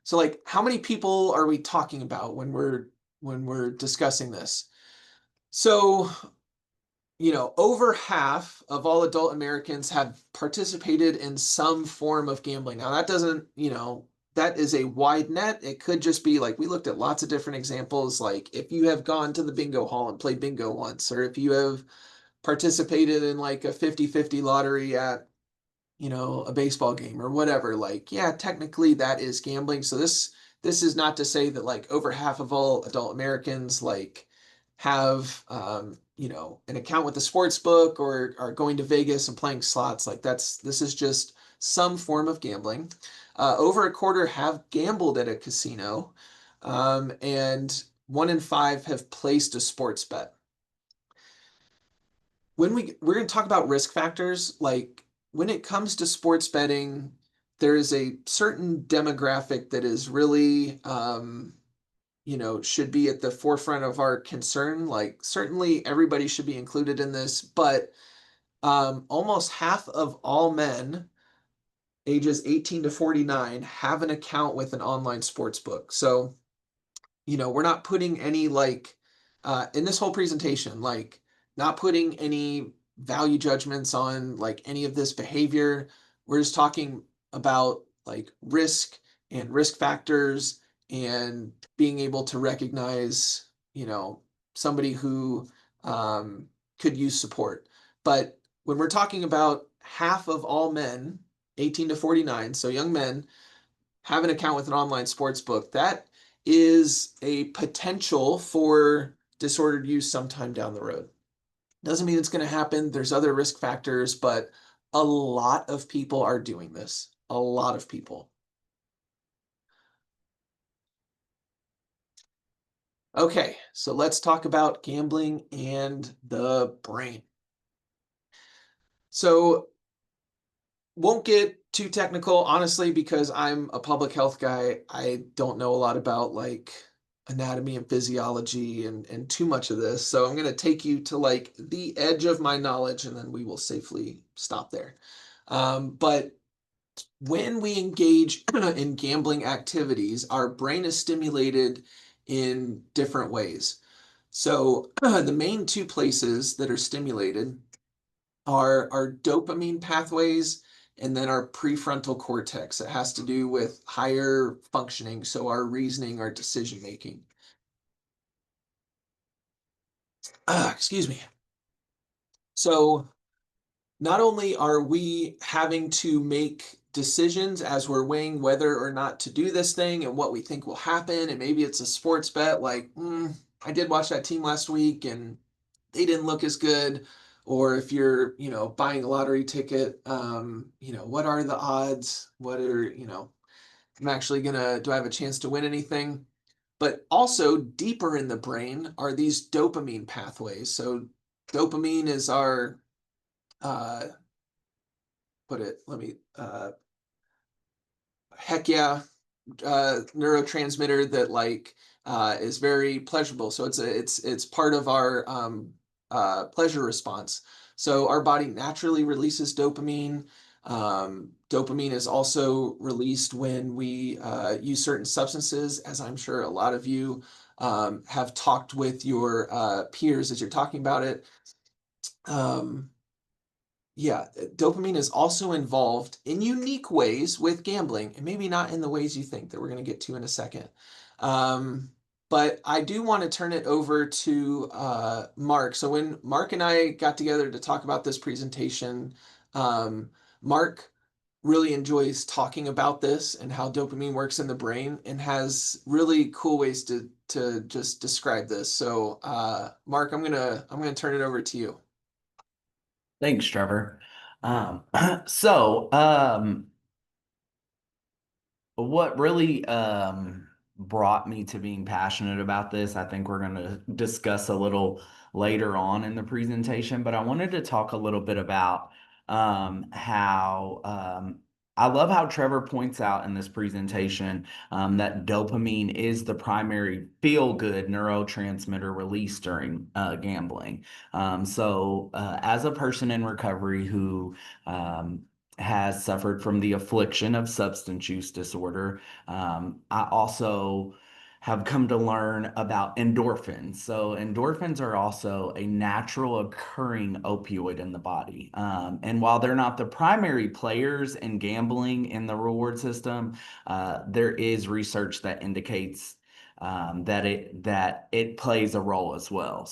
So like how many people are we talking about when we're discussing this? So over half of all adult Americans have participated in some form of gambling. Now, that doesn't, that is a wide net. It could just be like we looked at lots of different examples, like if you have gone to the bingo hall and played bingo once, or if you have participated in like a 50-50 lottery at a baseball game or whatever, like, yeah, technically that is gambling. So this is not to say that like over half of all adult Americans like have an account with a sports book or are going to Vegas and playing slots. Like this is just some form of gambling. Over a quarter have gambled at a casino, and 1 in 5 have placed a sports bet. We're going to talk about risk factors, like when it comes to sports betting, there is a certain demographic that is really should be at the forefront of our concern. Like certainly everybody should be included in this, but almost half of all men ages 18 to 49 have an account with an online sports book. So we're not putting any like in this whole presentation, like not putting any value judgments on like any of this behavior. We're just talking about like risk and risk factors and being able to recognize, somebody who could use support. But when we're talking about half of all men, 18 to 49, so young men, have an account with an online sports book, that is a potential for disordered use sometime down the road. Doesn't mean it's going to happen. There's other risk factors, but a lot of people are doing this. A lot of people. Okay, so let's talk about gambling and the brain. So won't get too technical, honestly, because I'm a public health guy. I don't know a lot about like anatomy and physiology and too much of this. So I'm going to take you to like the edge of my knowledge and then we will safely stop there. But when we engage in gambling activities, our brain is stimulated in different ways. So the main two places that are stimulated are our dopamine pathways and then our prefrontal cortex. It has to do with higher functioning, so our reasoning, our decision making. Excuse me. So not only are we having to make decisions as we're weighing whether or not to do this thing and what we think will happen, and maybe it's a sports bet like, I did watch that team last week and they didn't look as good. Or if you're, buying a lottery ticket, what are the odds? What are, I'm actually do I have a chance to win anything? But also deeper in the brain are these dopamine pathways. So dopamine is our, uh, heck yeah, neurotransmitter that like is very pleasurable. So it's part of our pleasure response. So our body naturally releases dopamine. Dopamine is also released when we use certain substances, as I'm sure a lot of you have talked with your peers as you're talking about it. Yeah, dopamine is also involved in unique ways with gambling, and maybe not in the ways you think that we're going to get to in a second. But I do want to turn it over to Mark. So when Mark and I got together to talk about this presentation, Mark really enjoys talking about this and how dopamine works in the brain and has really cool ways to just describe this. So, Mark, I'm gonna turn it over to you. Thanks, Trevor. Um, so, what really brought me to being passionate about this, I think we're going to discuss a little later on in the presentation, but I wanted to talk a little bit about how I love how Trevor points out in this presentation that dopamine is the primary feel-good neurotransmitter released during gambling. As a person in recovery who has suffered from the affliction of substance use disorder. I also have come to learn about endorphins. So, endorphins are also a natural occurring opioid in the body. And while they're not the primary players in gambling in the reward system, there is research that indicates that it plays a role as well.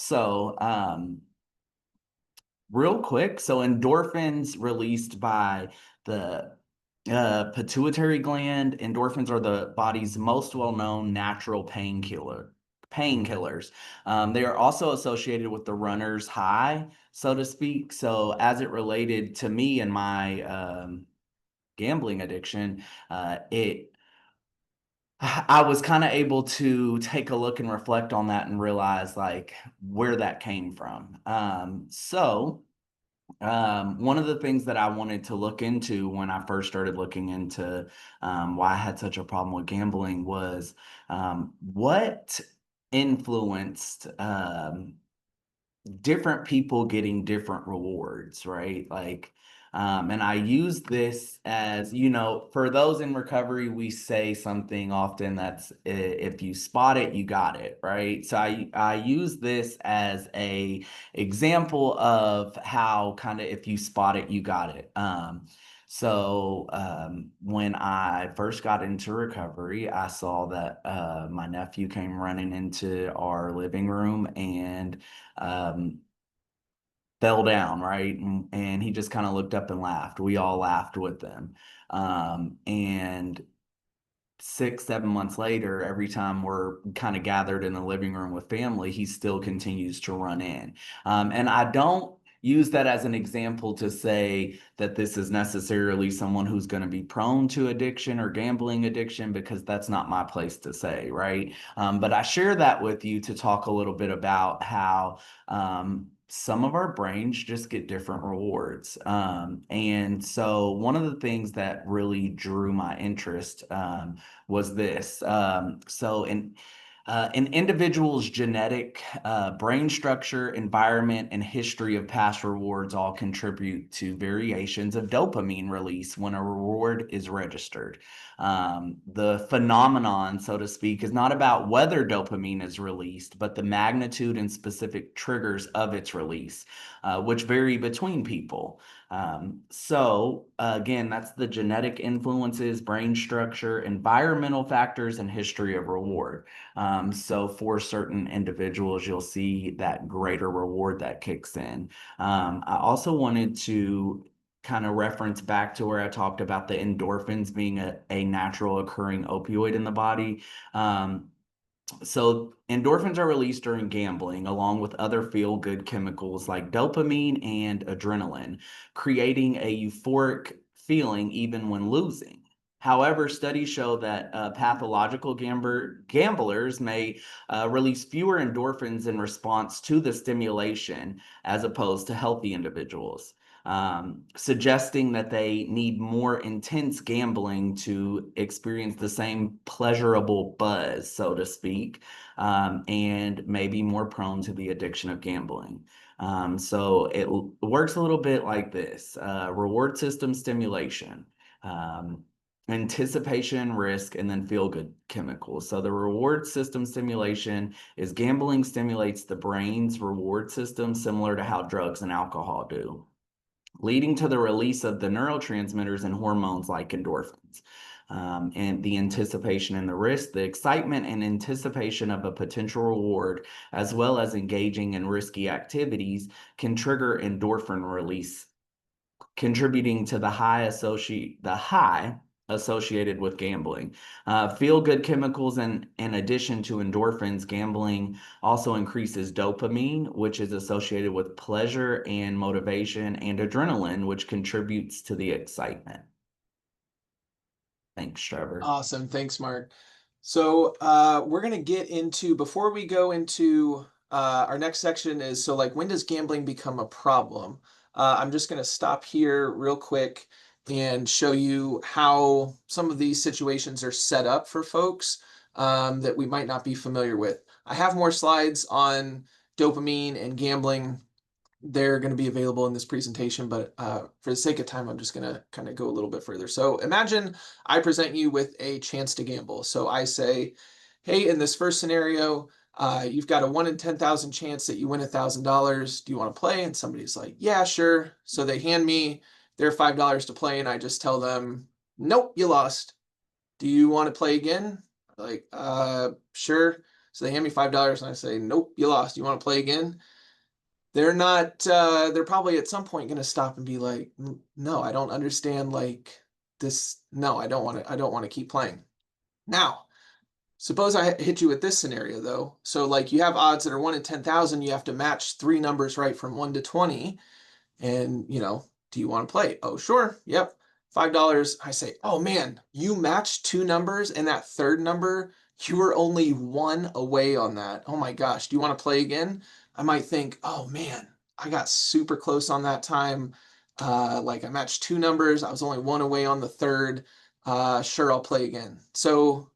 Real quick, so endorphins released by the pituitary gland. Endorphins are the body's most well-known natural painkillers. They are also associated with the runner's high, so to speak. So as it related to me and my gambling addiction, it I was kind of able to take a look and reflect on that and realize like where that came from. One of the things that I wanted to look into when I first started looking into why I had such a problem with gambling was what influenced different people getting different rewards, right? And I use this as, for those in recovery, we say something often that's if you spot it, you got it, right? So I use this as a example of how kind of if you spot it, you got it. When I first got into recovery, I saw that my nephew came running into our living room and um, fell down, right? And he just kind of looked up and laughed. We all laughed with them. And 6, 7 months later, every time we're kind of gathered in the living room with family, he still continues to run in. And I don't use that as an example to say that this is necessarily someone who's going to be prone to addiction or gambling addiction, because that's not my place to say, right? But I share that with you to talk a little bit about how some of our brains just get different rewards. And so one of the things that really drew my interest was this. An individual's genetic, brain structure, environment, and history of past rewards all contribute to variations of dopamine release when a reward is registered. The phenomenon, so to speak, is not about whether dopamine is released, but the magnitude and specific triggers of its release, which vary between people. Again, that's the genetic influences, brain structure, environmental factors, and history of reward. So for certain individuals, you'll see that greater reward that kicks in. I also wanted to kind of reference back to where I talked about the endorphins being a natural occurring opioid in the body. So endorphins are released during gambling, along with other feel-good chemicals like dopamine and adrenaline, creating a euphoric feeling even when losing. However, studies show that pathological gamblers may release fewer endorphins in response to the stimulation as opposed to healthy individuals, suggesting that they need more intense gambling to experience the same pleasurable buzz, so to speak, and may be more prone to the addiction of gambling. So it works a little bit like this: reward system stimulation. Anticipation, risk, and then feel good chemicals. So the reward system stimulation is gambling stimulates the brain's reward system, similar to how drugs and alcohol do, leading to the release of the neurotransmitters and hormones like endorphins. And the anticipation and the risk, the excitement and anticipation of a potential reward, as well as engaging in risky activities, can trigger endorphin release contributing to the high associated with gambling. Feel-good chemicals, and in addition to endorphins, gambling also increases dopamine, which is associated with pleasure and motivation, and adrenaline, which contributes to the excitement. Thanks, Trevor. Awesome. Thanks, Mark. So we're going to get into, before we go into our next section is, so like, when does gambling become a problem? I'm just going to stop here real quick and show you how some of these situations are set up for folks that we might not be familiar with. I have more slides on dopamine and gambling. They're going to be available in this presentation, but for the sake of time, I'm just going to kind of go a little bit further. So imagine I present you with a chance to gamble. So I say, hey, in this first scenario, you've got a 1 in 10,000 chance that you win $1,000. Do you want to play? And somebody's like, yeah, sure. So they hand me their $5 to play, and I just tell them, nope, you lost. Do you want to play again? Like, sure. So they hand me $5 and I say, nope, you lost. You want to play again? They're not, they're probably at some point going to stop and be like, no, I don't understand, like, this. No, I don't want to keep playing. Now, suppose I hit you with this scenario though. So like, you have odds that are 1 in 10,000, you have to match 3 numbers right from 1 to 20. And, do you want to play? Oh, sure. Yep. $5. I say, oh man, you matched 2 numbers, and that third number, you were only 1 away on that. Oh my gosh. Do you want to play again? I might think, oh man, I got super close on that time. Like, I matched 2 numbers. I was only 1 away on the third. Sure, I'll play again. So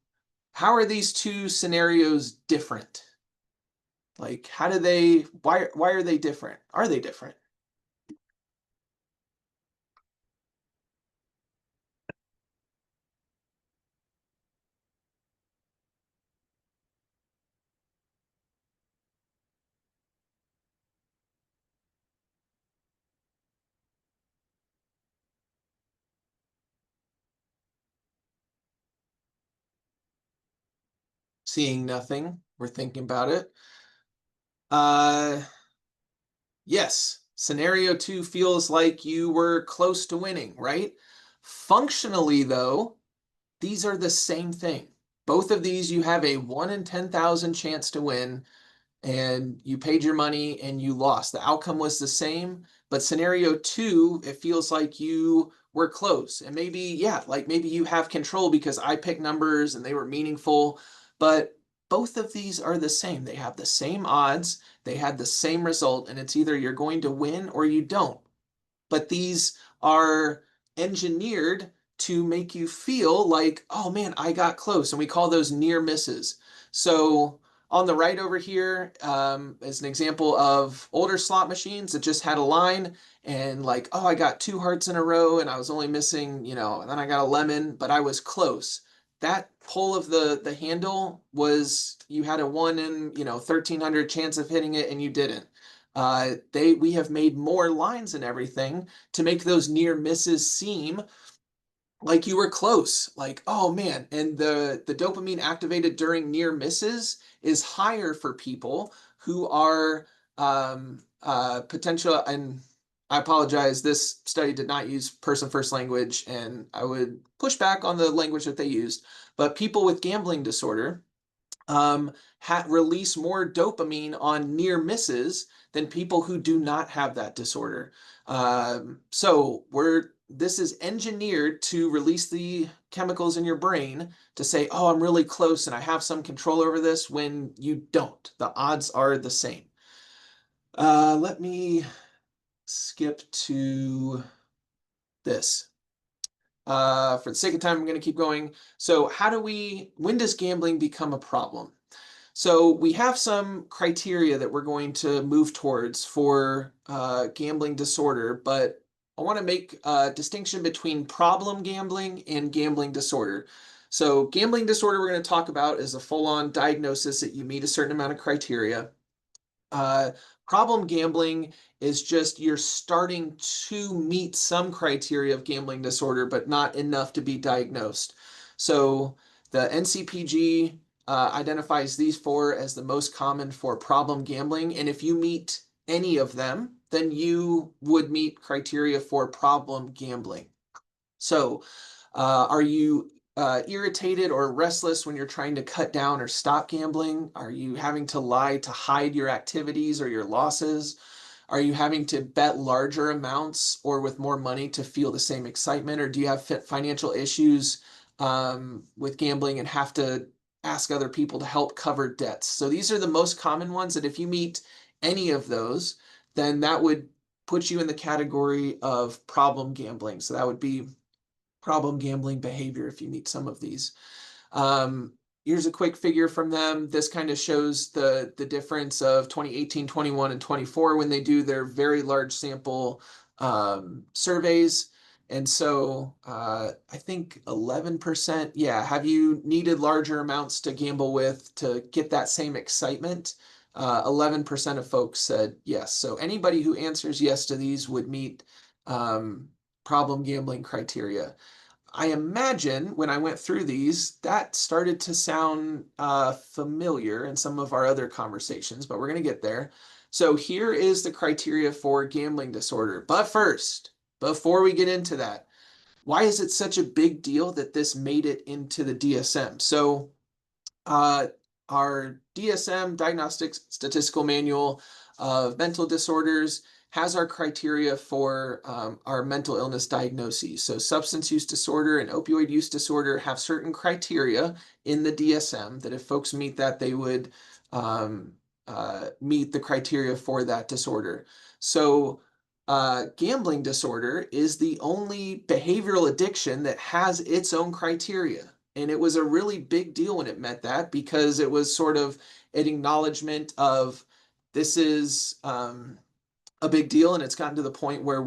how are these two scenarios different? Like, why are they different? Are they different? Seeing nothing, we're thinking about it. Yes, scenario 2 feels like you were close to winning, right? Functionally, though, these are the same thing. Both of these, you have a 1 in 10,000 chance to win, and you paid your money and you lost. The outcome was the same, but scenario 2, it feels like you were close. And maybe, yeah, like maybe you have control because I picked numbers and they were meaningful, but both of these are the same. They have the same odds, they had the same result, and it's either you're going to win or you don't. But these are engineered to make you feel like, oh man, I got close. And we call those near misses. So on the right over here is an example of older slot machines that just had a line and like, oh, I got 2 hearts in a row and I was only missing, and then I got a lemon, but I was close. That pull of the handle was, you had a 1 in 1,300 chance of hitting it and you didn't. We have made more lines and everything to make those near misses seem like you were close. Like, oh man, and the dopamine activated during near misses is higher for people who are potential. And I apologize, this study did not use person first language, and I would push back on the language that they used. But people with gambling disorder release more dopamine on near misses than people who do not have that disorder. So this is engineered to release the chemicals in your brain to say, oh, I'm really close and I have some control over this, when you don't. The odds are the same. Let me skip to this. For the sake of time, I'm going to keep going. So when does gambling become a problem? So we have some criteria that we're going to move towards for gambling disorder, but I want to make a distinction between problem gambling and gambling disorder. So gambling disorder we're going to talk about is a full-on diagnosis that you meet a certain amount of criteria. Problem gambling is just you're starting to meet some criteria of gambling disorder, but not enough to be diagnosed. So the NCPG identifies these 4 as the most common for problem gambling. And if you meet any of them, then you would meet criteria for problem gambling. So, are you irritated or restless when you're trying to cut down or stop gambling? Are you having to lie to hide your activities or your losses? Are you having to bet larger amounts or with more money to feel the same excitement? Or do you have financial issues with gambling and have to ask other people to help cover debts? So these are the most common ones that if you meet any of those, then that would put you in the category of problem gambling. So that would be problem gambling behavior if you meet some of these. Here's a quick figure from them. This kind of shows the difference of 2018, 21, and 24 when they do their very large sample surveys. And so I think 11%, yeah, have you needed larger amounts to gamble with to get that same excitement? 11% of folks said yes. So anybody who answers yes to these would meet problem gambling criteria. I imagine when I went through these, that started to sound familiar in some of our other conversations, but we're going to get there. So here is the criteria for gambling disorder. But first, before we get into that, why is it such a big deal that this made it into the DSM? So our DSM, Diagnostic Statistical Manual of Mental Disorders, has our criteria for our mental illness diagnoses. So substance use disorder and opioid use disorder have certain criteria in the DSM that if folks meet that, they would meet the criteria for that disorder. So gambling disorder is the only behavioral addiction that has its own criteria. And it was a really big deal when it met that because it was sort of an acknowledgement of this is a big deal, and it's gotten to the point where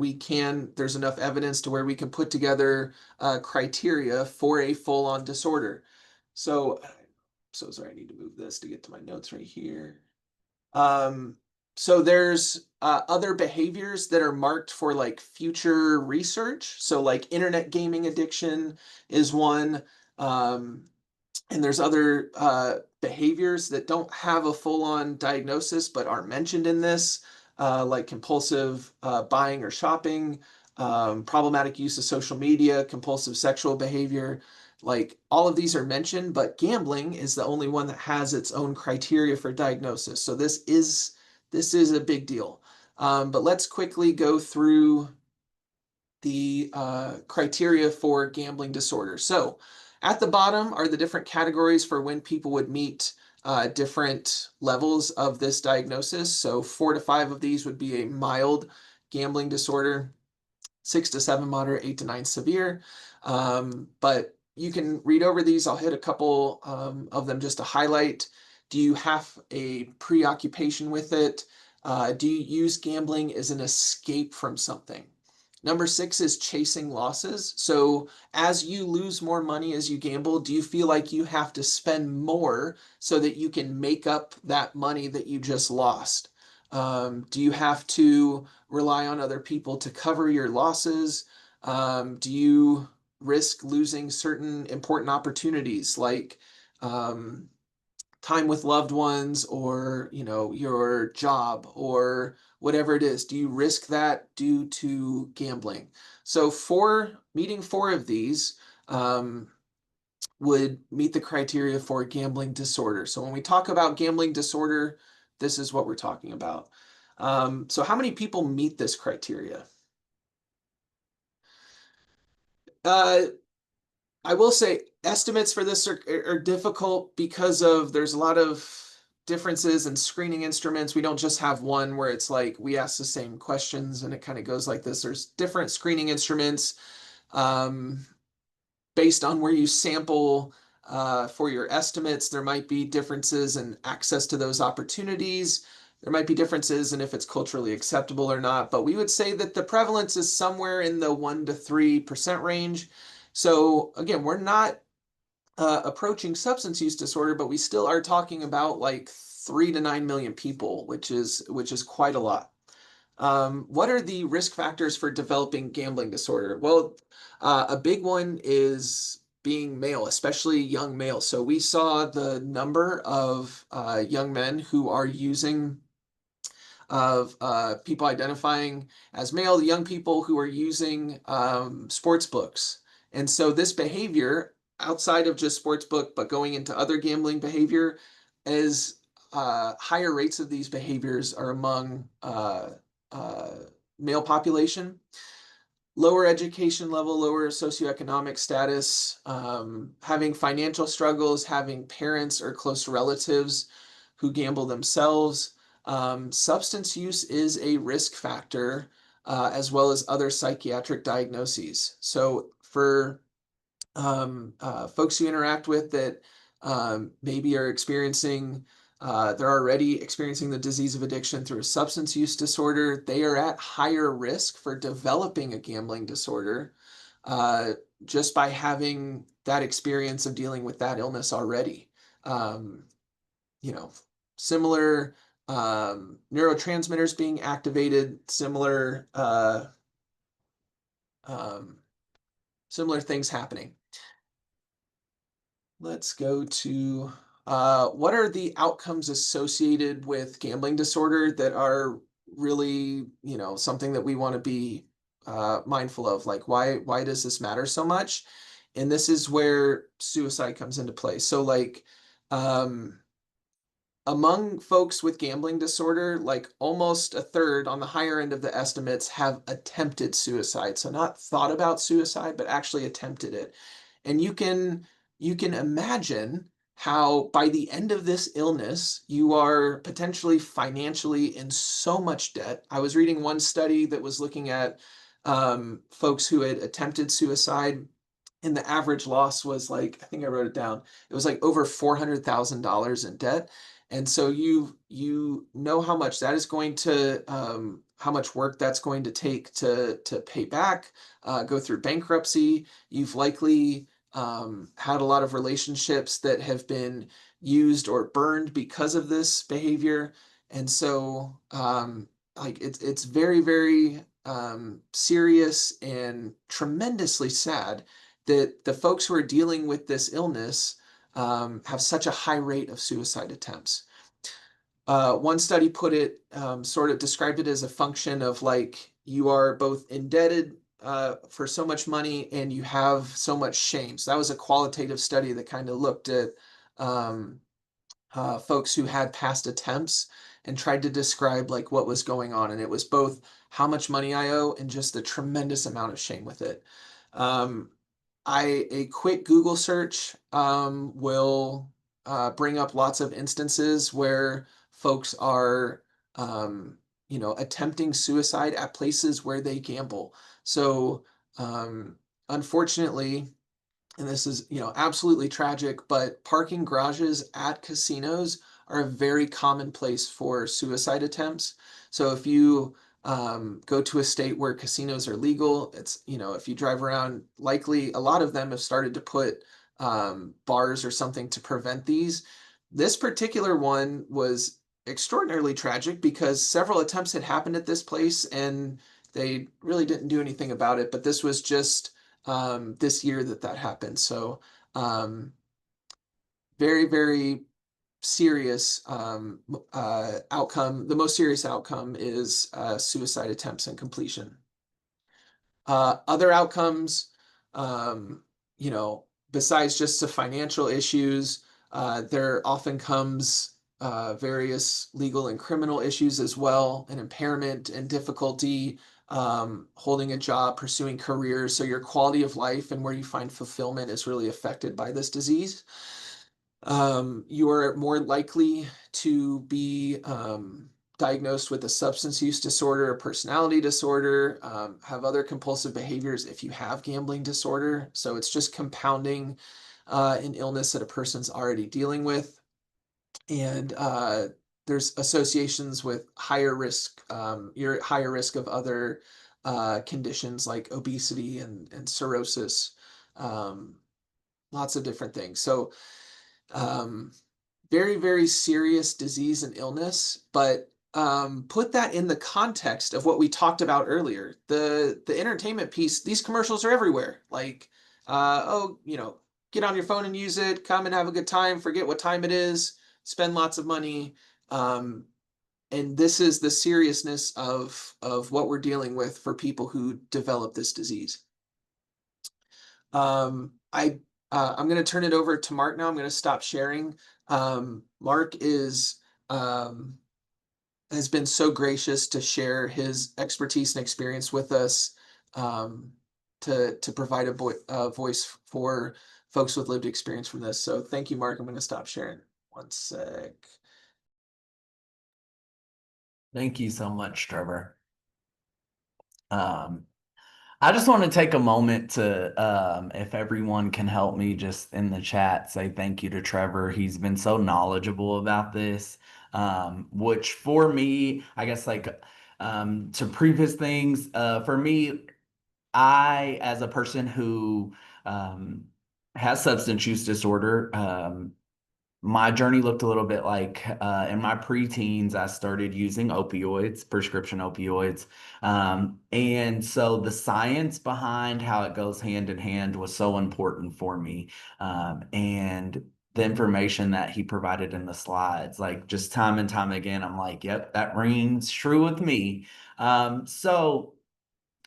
there's enough evidence to where we can put together criteria for a full-on disorder. So sorry, I need to move this to get to my notes right here. So there's other behaviors that are marked for like future research. So like internet gaming addiction is one. And there's other behaviors that don't have a full-on diagnosis but are mentioned in this, like compulsive buying or shopping, problematic use of social media, compulsive sexual behavior. Like all of these are mentioned, but gambling is the only one that has its own criteria for diagnosis. So this is a big deal. But let's quickly go through the criteria for gambling disorder. So at the bottom are the different categories for when people would meet different levels of this diagnosis. So 4 to 5 of these would be a mild gambling disorder, 6 to 7 moderate, 8 to 9 severe. But you can read over these. I'll hit a couple of them just to highlight. Do you have a preoccupation with it? Do you use gambling as an escape from something? Number 6 is chasing losses. So as you lose more money as you gamble, do you feel like you have to spend more so that you can make up that money that you just lost? Do you have to rely on other people to cover your losses? Do you risk losing certain important opportunities like time with loved ones or your job or whatever it is? Do you risk that due to gambling? So meeting 4 of these would meet the criteria for gambling disorder. So when we talk about gambling disorder, this is what we're talking about. So how many people meet this criteria? I will say estimates for this are difficult because there's a lot of differences in screening instruments. We don't just have one where it's like we ask the same questions and it kind of goes like this. There's different screening instruments based on where you sample for your estimates. There might be differences in access to those opportunities. There might be differences in if it's culturally acceptable or not, but we would say that the prevalence is somewhere in the 1 to 3% range. So again, we're not approaching substance use disorder, but we still are talking about like 3 to 9 million people, which is quite a lot. What are the risk factors for developing gambling disorder? Well, a big one is being male, especially young male. So we saw the number of young men who are using of people identifying as male, young people who are using sports books. And so this behavior, outside of just sportsbook, but going into other gambling behavior, is higher rates of these behaviors are among uh, male population. Lower education level, lower socioeconomic status, having financial struggles, having parents or close relatives who gamble themselves. Substance use is a risk factor, as well as other psychiatric diagnoses. So for folks you interact with that maybe are experiencing, they're already experiencing the disease of addiction through a substance use disorder, they are at higher risk for developing a gambling disorder uh, just by having that experience of dealing with that illness already. Um, you know, similar neurotransmitters being activated, um, similar things happening. Let's go to what are the outcomes associated with gambling disorder that are really, something that we want to be mindful of? Like, why does this matter so much? And this is where suicide comes into play. So, like, um, among folks with gambling disorder, like almost a third on the higher end of the estimates have attempted suicide. So not thought about suicide, but actually attempted it. And you can imagine how by the end of this illness, you are potentially financially in so much debt. I was reading one study that was looking at folks who had attempted suicide, and the average loss was like, I think I wrote it down, it was like over $400,000 in debt. And so you know how much that is going to how much work that's going to take to pay back, go through bankruptcy. You've likely had a lot of relationships that have been used or burned because of this behavior. And so like it's very, very serious and tremendously sad that the folks who are dealing with this illness have such a high rate of suicide attempts. One study put it, sort of described it as a function of like you are both indebted for so much money and you have so much shame. So that was a qualitative study that kind of looked at um, folks who had past attempts and tried to describe like what was going on. And it was both how much money I owe and just the tremendous amount of shame with it. Um, a quick Google search will bring up lots of instances where folks are, attempting suicide at places where they gamble. So, unfortunately, and this is, absolutely tragic, but parking garages at casinos are a very common place for suicide attempts. So if you go to a state where casinos are legal, it's, if you drive around, likely a lot of them have started to put bars or something to prevent these. This particular one was extraordinarily tragic because several attempts had happened at this place and they really didn't do anything about it. But this was just this year that happened. So very, very serious outcome. The most serious outcome is suicide attempts and completion. Other outcomes, besides just the financial issues, there often comes various legal and criminal issues as well, and impairment and difficulty holding a job, pursuing careers. So your quality of life and where you find fulfillment is really affected by this disease. You are more likely to be diagnosed with a substance use disorder, a personality disorder, have other compulsive behaviors if you have gambling disorder. So it's just compounding an illness that a person's already dealing with. And there's associations with higher risk, you're at higher risk of other conditions like obesity and cirrhosis, lots of different things. So um, very, very serious disease and illness, but put that in the context of what we talked about earlier. The entertainment piece, these commercials are everywhere. Like, get on your phone and use it, come and have a good time, forget what time it is, spend lots of money. and this is the seriousness of what we're dealing with for people who develop this disease. I'm going to turn it over to Mark now. I'm going to stop sharing. Mark has been so gracious to share his expertise and experience with us, to provide a voice for folks with lived experience from this. So thank you, Mark. I'm going to stop sharing. One sec. Thank you so much, Trevor. I just want to take a moment to, if everyone can help me just in the chat, say thank you to Trevor. He's been so knowledgeable about this, which for me, I guess to previous things, for me, as a person who has substance use disorder, my journey looked a little bit like in my preteens, I started using opioids, prescription opioids. And so the science behind how it goes hand in hand was so important for me. And the information that he provided in the slides, like just time and time again, I'm like, yep, that rings true with me. When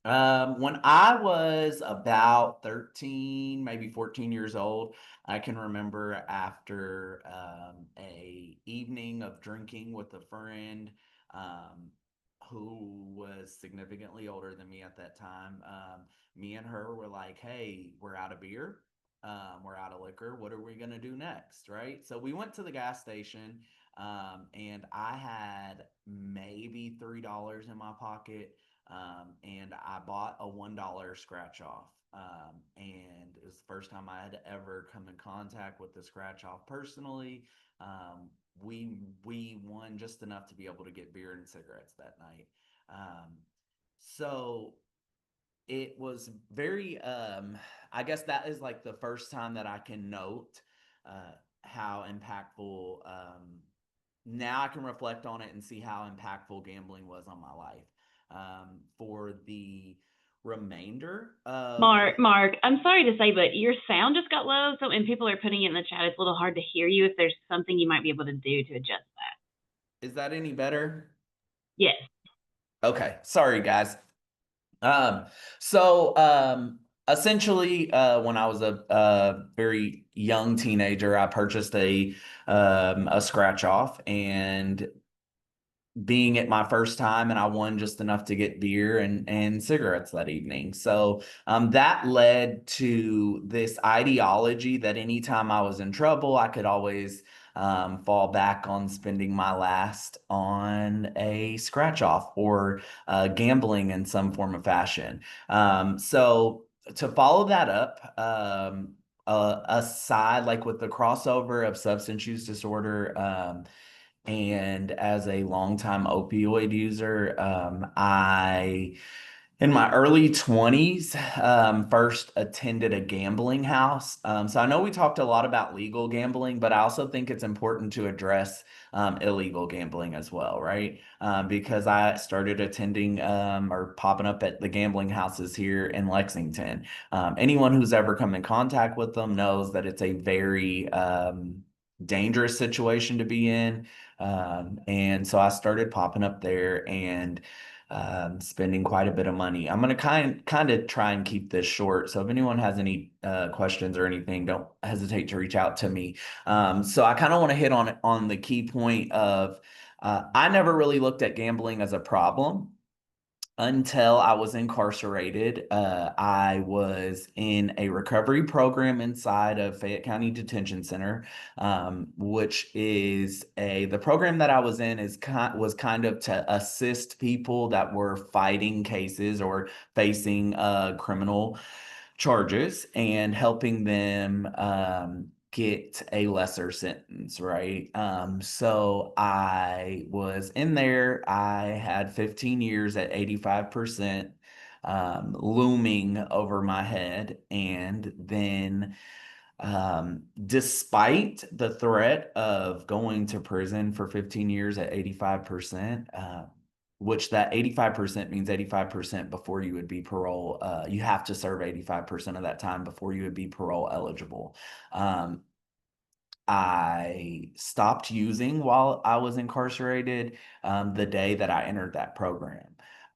I was about 13, maybe 14 years old, I can remember after a evening of drinking with a friend who was significantly older than me at that time. Me and her were like, hey, we're out of beer. We're out of liquor. What are we going to do next? Right. So we went to the gas station and I had maybe $3 in my pocket. And I bought a $1 scratch off. And it was the first time I had ever come in contact with the scratch off personally. We won just enough to be able to get beer and cigarettes that night. So it was very, I guess that is like the first time that I can note how impactful. Now I can reflect on it and see how impactful gambling was on my life. For the remainder of Mark, I'm sorry to say, but your sound just got low. So, and people are putting it in the chat. It's a little hard to hear you. If there's something you might be able to do to adjust that. Is that any better? Yes. Okay. Sorry, guys. So essentially, when I was a very young teenager, I purchased a scratch off, and being it my first time, and I won just enough to get beer and cigarettes that evening. So that led to this ideology that anytime I was in trouble, I could always fall back on spending my last on a scratch off or gambling in some form of fashion. So to follow that up, aside, like with the crossover of substance use disorder, and as a longtime opioid user, I, in my early 20s, first attended a gambling house. So I know we talked a lot about legal gambling, but I also think it's important to address illegal gambling as well, right? Because I started attending or popping up at the gambling houses here in Lexington. Anyone who's ever come in contact with them knows that it's a very dangerous situation to be in. And so I started popping up there and spending quite a bit of money. I'm going to kind of try and keep this short. So if anyone has any questions or anything, don't hesitate to reach out to me. So I kind of want to hit on the key point of I never really looked at gambling as a problem until I was incarcerated. I was in a recovery program inside of Fayette County Detention Center, which is the program that I was in was kind of to assist people that were fighting cases or facing criminal charges and helping them get a lesser sentence, right? So I was in there. I had 15 years at 85% looming over my head. And then despite the threat of going to prison for 15 years at 85%, which that 85% means 85% before you would be parole. You have to serve 85% of that time before you would be parole eligible. I stopped using while I was incarcerated the day that I entered that program.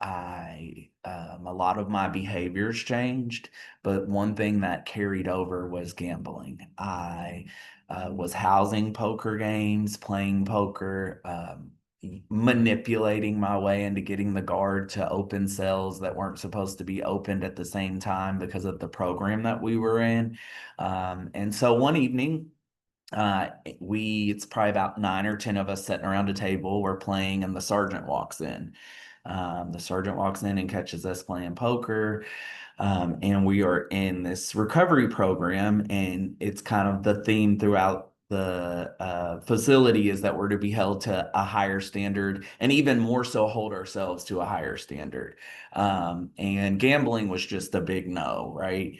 A lot of my behaviors changed, but one thing that carried over was gambling. I was housing poker games, playing poker, manipulating my way into getting the guard to open cells that weren't supposed to be opened at the same time because of the program that we were in. And so one evening, it's probably about 9 or 10 of us sitting around a table. We're playing, and the sergeant walks in. The sergeant walks in and catches us playing poker. And we are in this recovery program, and it's kind of the theme throughout the facility is that we're to be held to a higher standard, and even more so hold ourselves to a higher standard. And gambling was just a big no, right?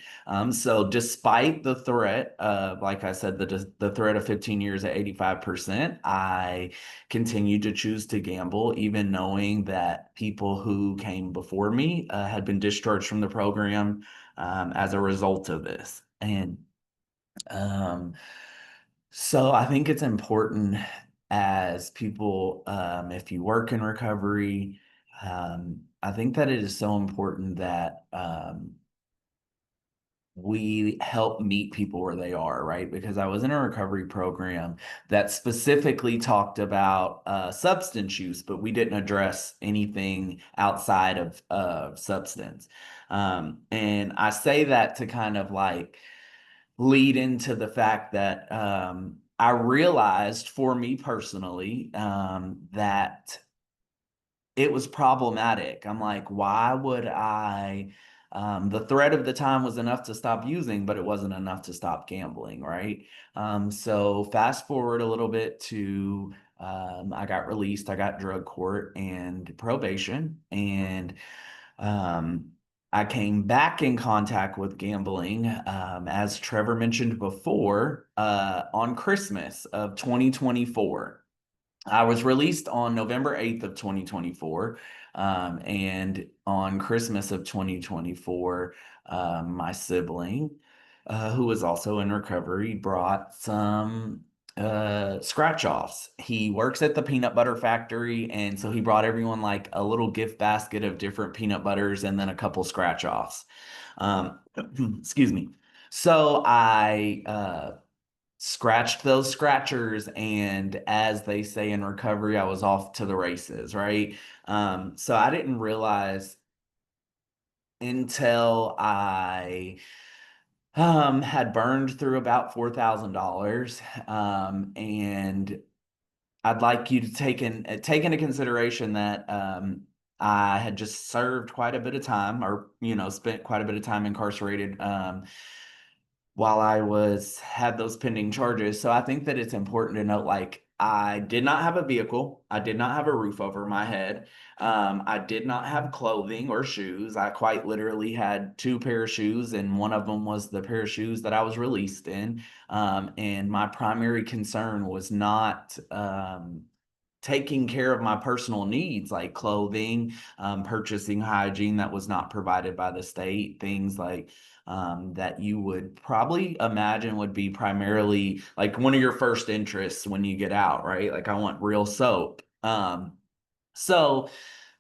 So despite the threat of, like I said, the threat of 15 years at 85%, I continued to choose to gamble, even knowing that people who came before me had been discharged from the program as a result of this. And um, so I think it's important as people, if you work in recovery, I think that it is so important that we help meet people where they are, right? Because I was in a recovery program that specifically talked about substance use, but we didn't address anything outside of substance. And I say that to kind of like lead into the fact that I realized for me personally that it was problematic. I'm like, why would I? The threat of the time was enough to stop using, but it wasn't enough to stop gambling, right? So fast forward a little bit to I got released, I got drug court and probation, and um, I came back in contact with gambling, as Trevor mentioned before, on Christmas of 2024. I was released on November 8th of 2024. And on Christmas of 2024, my sibling, who was also in recovery, brought some scratch offs. He works at the peanut butter factory, and so he brought everyone like a little gift basket of different peanut butters and then a couple scratch offs. Excuse me. So I scratched those scratchers, and as they say in recovery, I was off to the races, right? So I didn't realize until I had burned through about $4,000. And I'd like you to take into consideration that I had just served quite a bit of time, or spent quite a bit of time incarcerated while I had those pending charges. So I think that it's important to note, like, I did not have a vehicle. I did not have a roof over my head. I did not have clothing or shoes. I quite literally had 2 pair of shoes, and one of them was the pair of shoes that I was released in. And my primary concern was not taking care of my personal needs like clothing, purchasing hygiene that was not provided by the state, things like that you would probably imagine would be primarily like one of your first interests when you get out, right? Like, I want real soap. So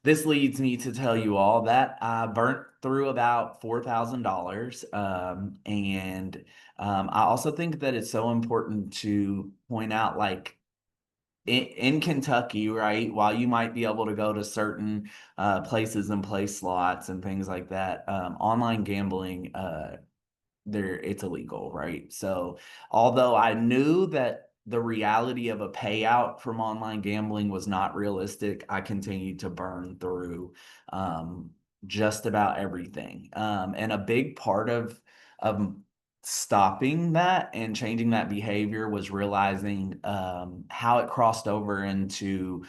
this leads me to tell you all that I burnt through about $4,000. And I also think that it's so important to point out, like, in Kentucky, right, while you might be able to go to certain places and play slots and things like that, online gambling, it's illegal, right? So although I knew that the reality of a payout from online gambling was not realistic, I continued to burn through just about everything. And a big part of stopping that and changing that behavior was realizing how it crossed over into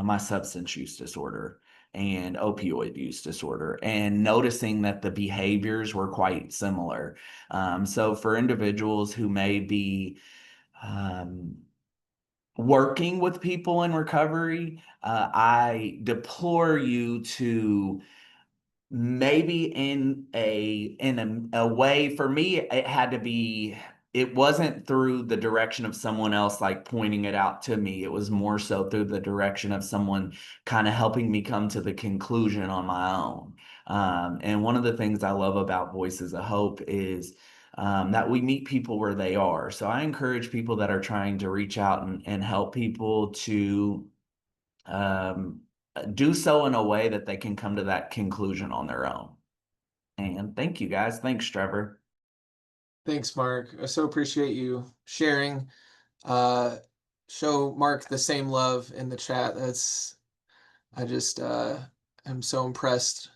my substance use disorder and opioid use disorder, and noticing that the behaviors were quite similar. So for individuals who may be working with people in recovery, I deplore you to maybe in a way, for me, it had to be it wasn't through the direction of someone else like pointing it out to me. It was more so through the direction of someone kind of helping me come to the conclusion on my own. And one of the things I love about Voices of Hope is that we meet people where they are. So I encourage people that are trying to reach out and help people to um, do so in a way that they can come to that conclusion on their own. And thank you guys. Thanks, Trevor. Thanks, Mark. I so appreciate you sharing. Show Mark the same love in the chat. I just am so impressed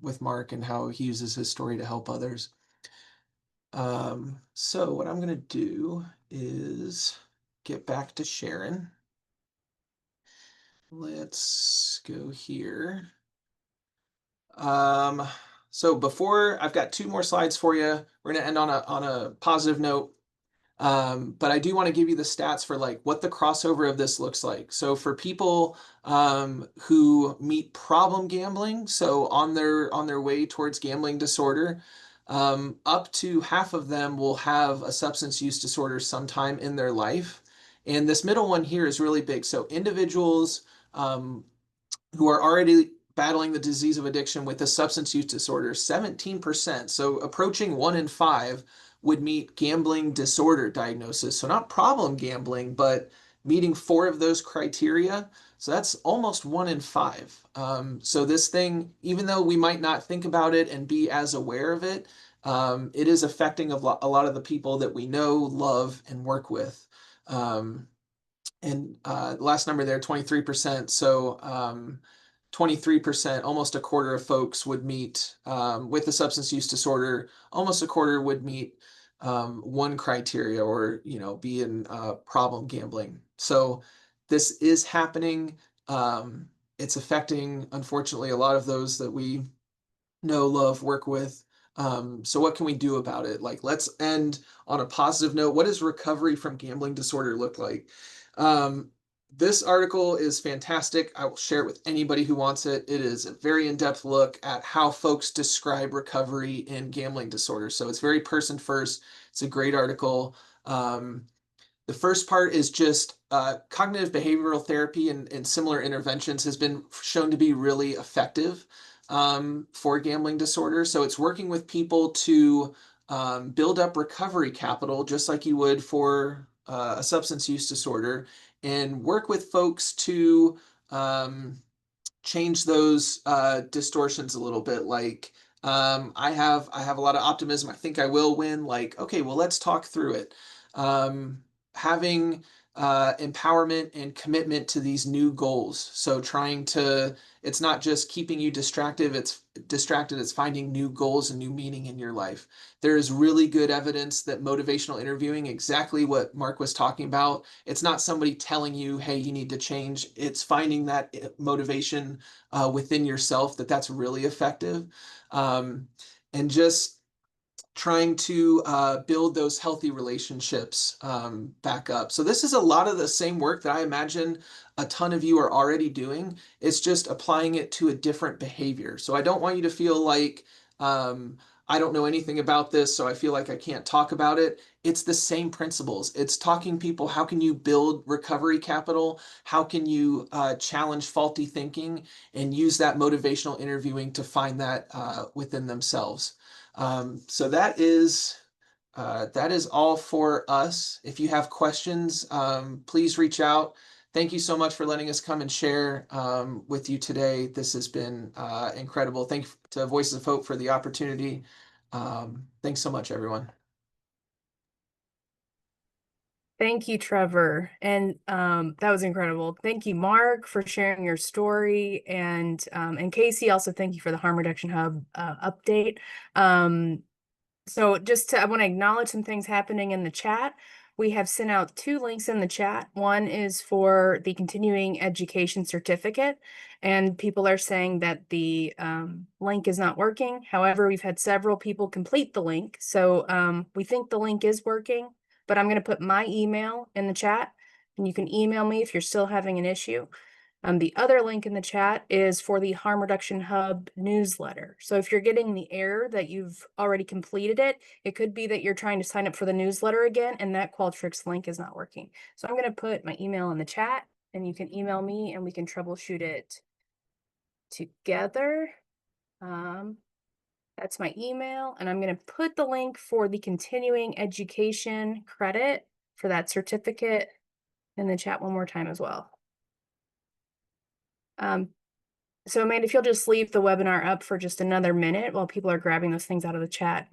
with Mark and how he uses his story to help others. So what I'm going to do is get back to Sharon. Let's go here. So before, I've got 2 more slides for you. We're going to end on a positive note. But I do want to give you the stats for like what the crossover of this looks like. So for people who meet problem gambling, so on their way towards gambling disorder, up to half of them will have a substance use disorder sometime in their life. And this middle one here is really big. So individuals who are already battling the disease of addiction with a substance use disorder, 17%, so approaching 1 in 5 would meet gambling disorder diagnosis. So not problem gambling, but meeting 4 of those criteria. So that's almost 1 in 5. So this thing, even though we might not think about it and be as aware of it, it is affecting a lot of the people that we know, love, and work with. And last number there, 23%. So 23%, almost a quarter of folks would meet with a substance use disorder. Almost a quarter would meet 1 criteria, or be in problem gambling. So this is happening. It's affecting, unfortunately, a lot of those that we know, love, work with. So what can we do about it? Like, let's end on a positive note. What does recovery from gambling disorder look like? This article is fantastic. I will share it with anybody who wants it. It is a very in-depth look at how folks describe recovery in gambling disorder. So it's very person first. It's a great article. The first part is just cognitive behavioral therapy and similar interventions has been shown to be really effective for gambling disorder. So it's working with people to build up recovery capital, just like you would for a substance use disorder, and work with folks to change those distortions a little bit. Like I have a lot of optimism. I think I will win. Like, okay, well, let's talk through it. Having empowerment and commitment to these new goals. So it's not just keeping you distracted, it's finding new goals and new meaning in your life. There is really good evidence that motivational interviewing, exactly what Mark was talking about, it's not somebody telling you, hey, you need to change. It's finding that motivation within yourself, that's really effective. And just trying to build those healthy relationships back up. So this is a lot of the same work that I imagine a ton of you are already doing. It's just applying it to a different behavior. So I don't want you to feel like I don't know anything about this, so I feel like I can't talk about it. It's the same principles. It's talking people, how can you build recovery capital? How can you challenge faulty thinking and use that motivational interviewing to find that within themselves? So that is all for us. If you have questions, please reach out. Thank you so much for letting us come and share with you today. This has been incredible. Thank you to Voices of Hope for the opportunity. Thanks so much, everyone. Thank you, Trevor. And that was incredible. Thank you, Mark, for sharing your story. And Casey, also thank you for the Harm Reduction Hub update. So I want to acknowledge some things happening in the chat. We have sent out 2 links in the chat. One is for the continuing education certificate, and people are saying that the link is not working. However, we've had several people complete the link. So we think the link is working, but I'm going to put my email in the chat, and you can email me if you're still having an issue. The other link in the chat is for the Harm Reduction Hub newsletter. So if you're getting the error that you've already completed it, it could be that you're trying to sign up for the newsletter again and that Qualtrics link is not working. So I'm going to put my email in the chat and you can email me and we can troubleshoot it together. That's my email, and I'm going to put the link for the continuing education credit for that certificate in the chat one more time as well. So Amanda, if you'll just leave the webinar up for just another minute while people are grabbing those things out of the chat.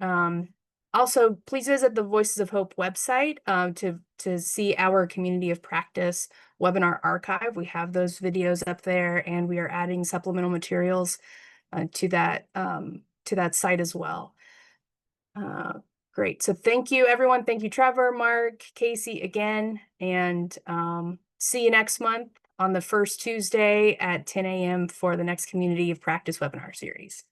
Also, please visit the Voices of Hope website to see our Community of Practice webinar archive. We have those videos up there, and we are adding supplemental materials to that site as well. Great. So thank you, everyone. Thank you, Trevor, Mark, Casey again, and see you next month on the first Tuesday at 10 a.m. for the next Community of Practice webinar series.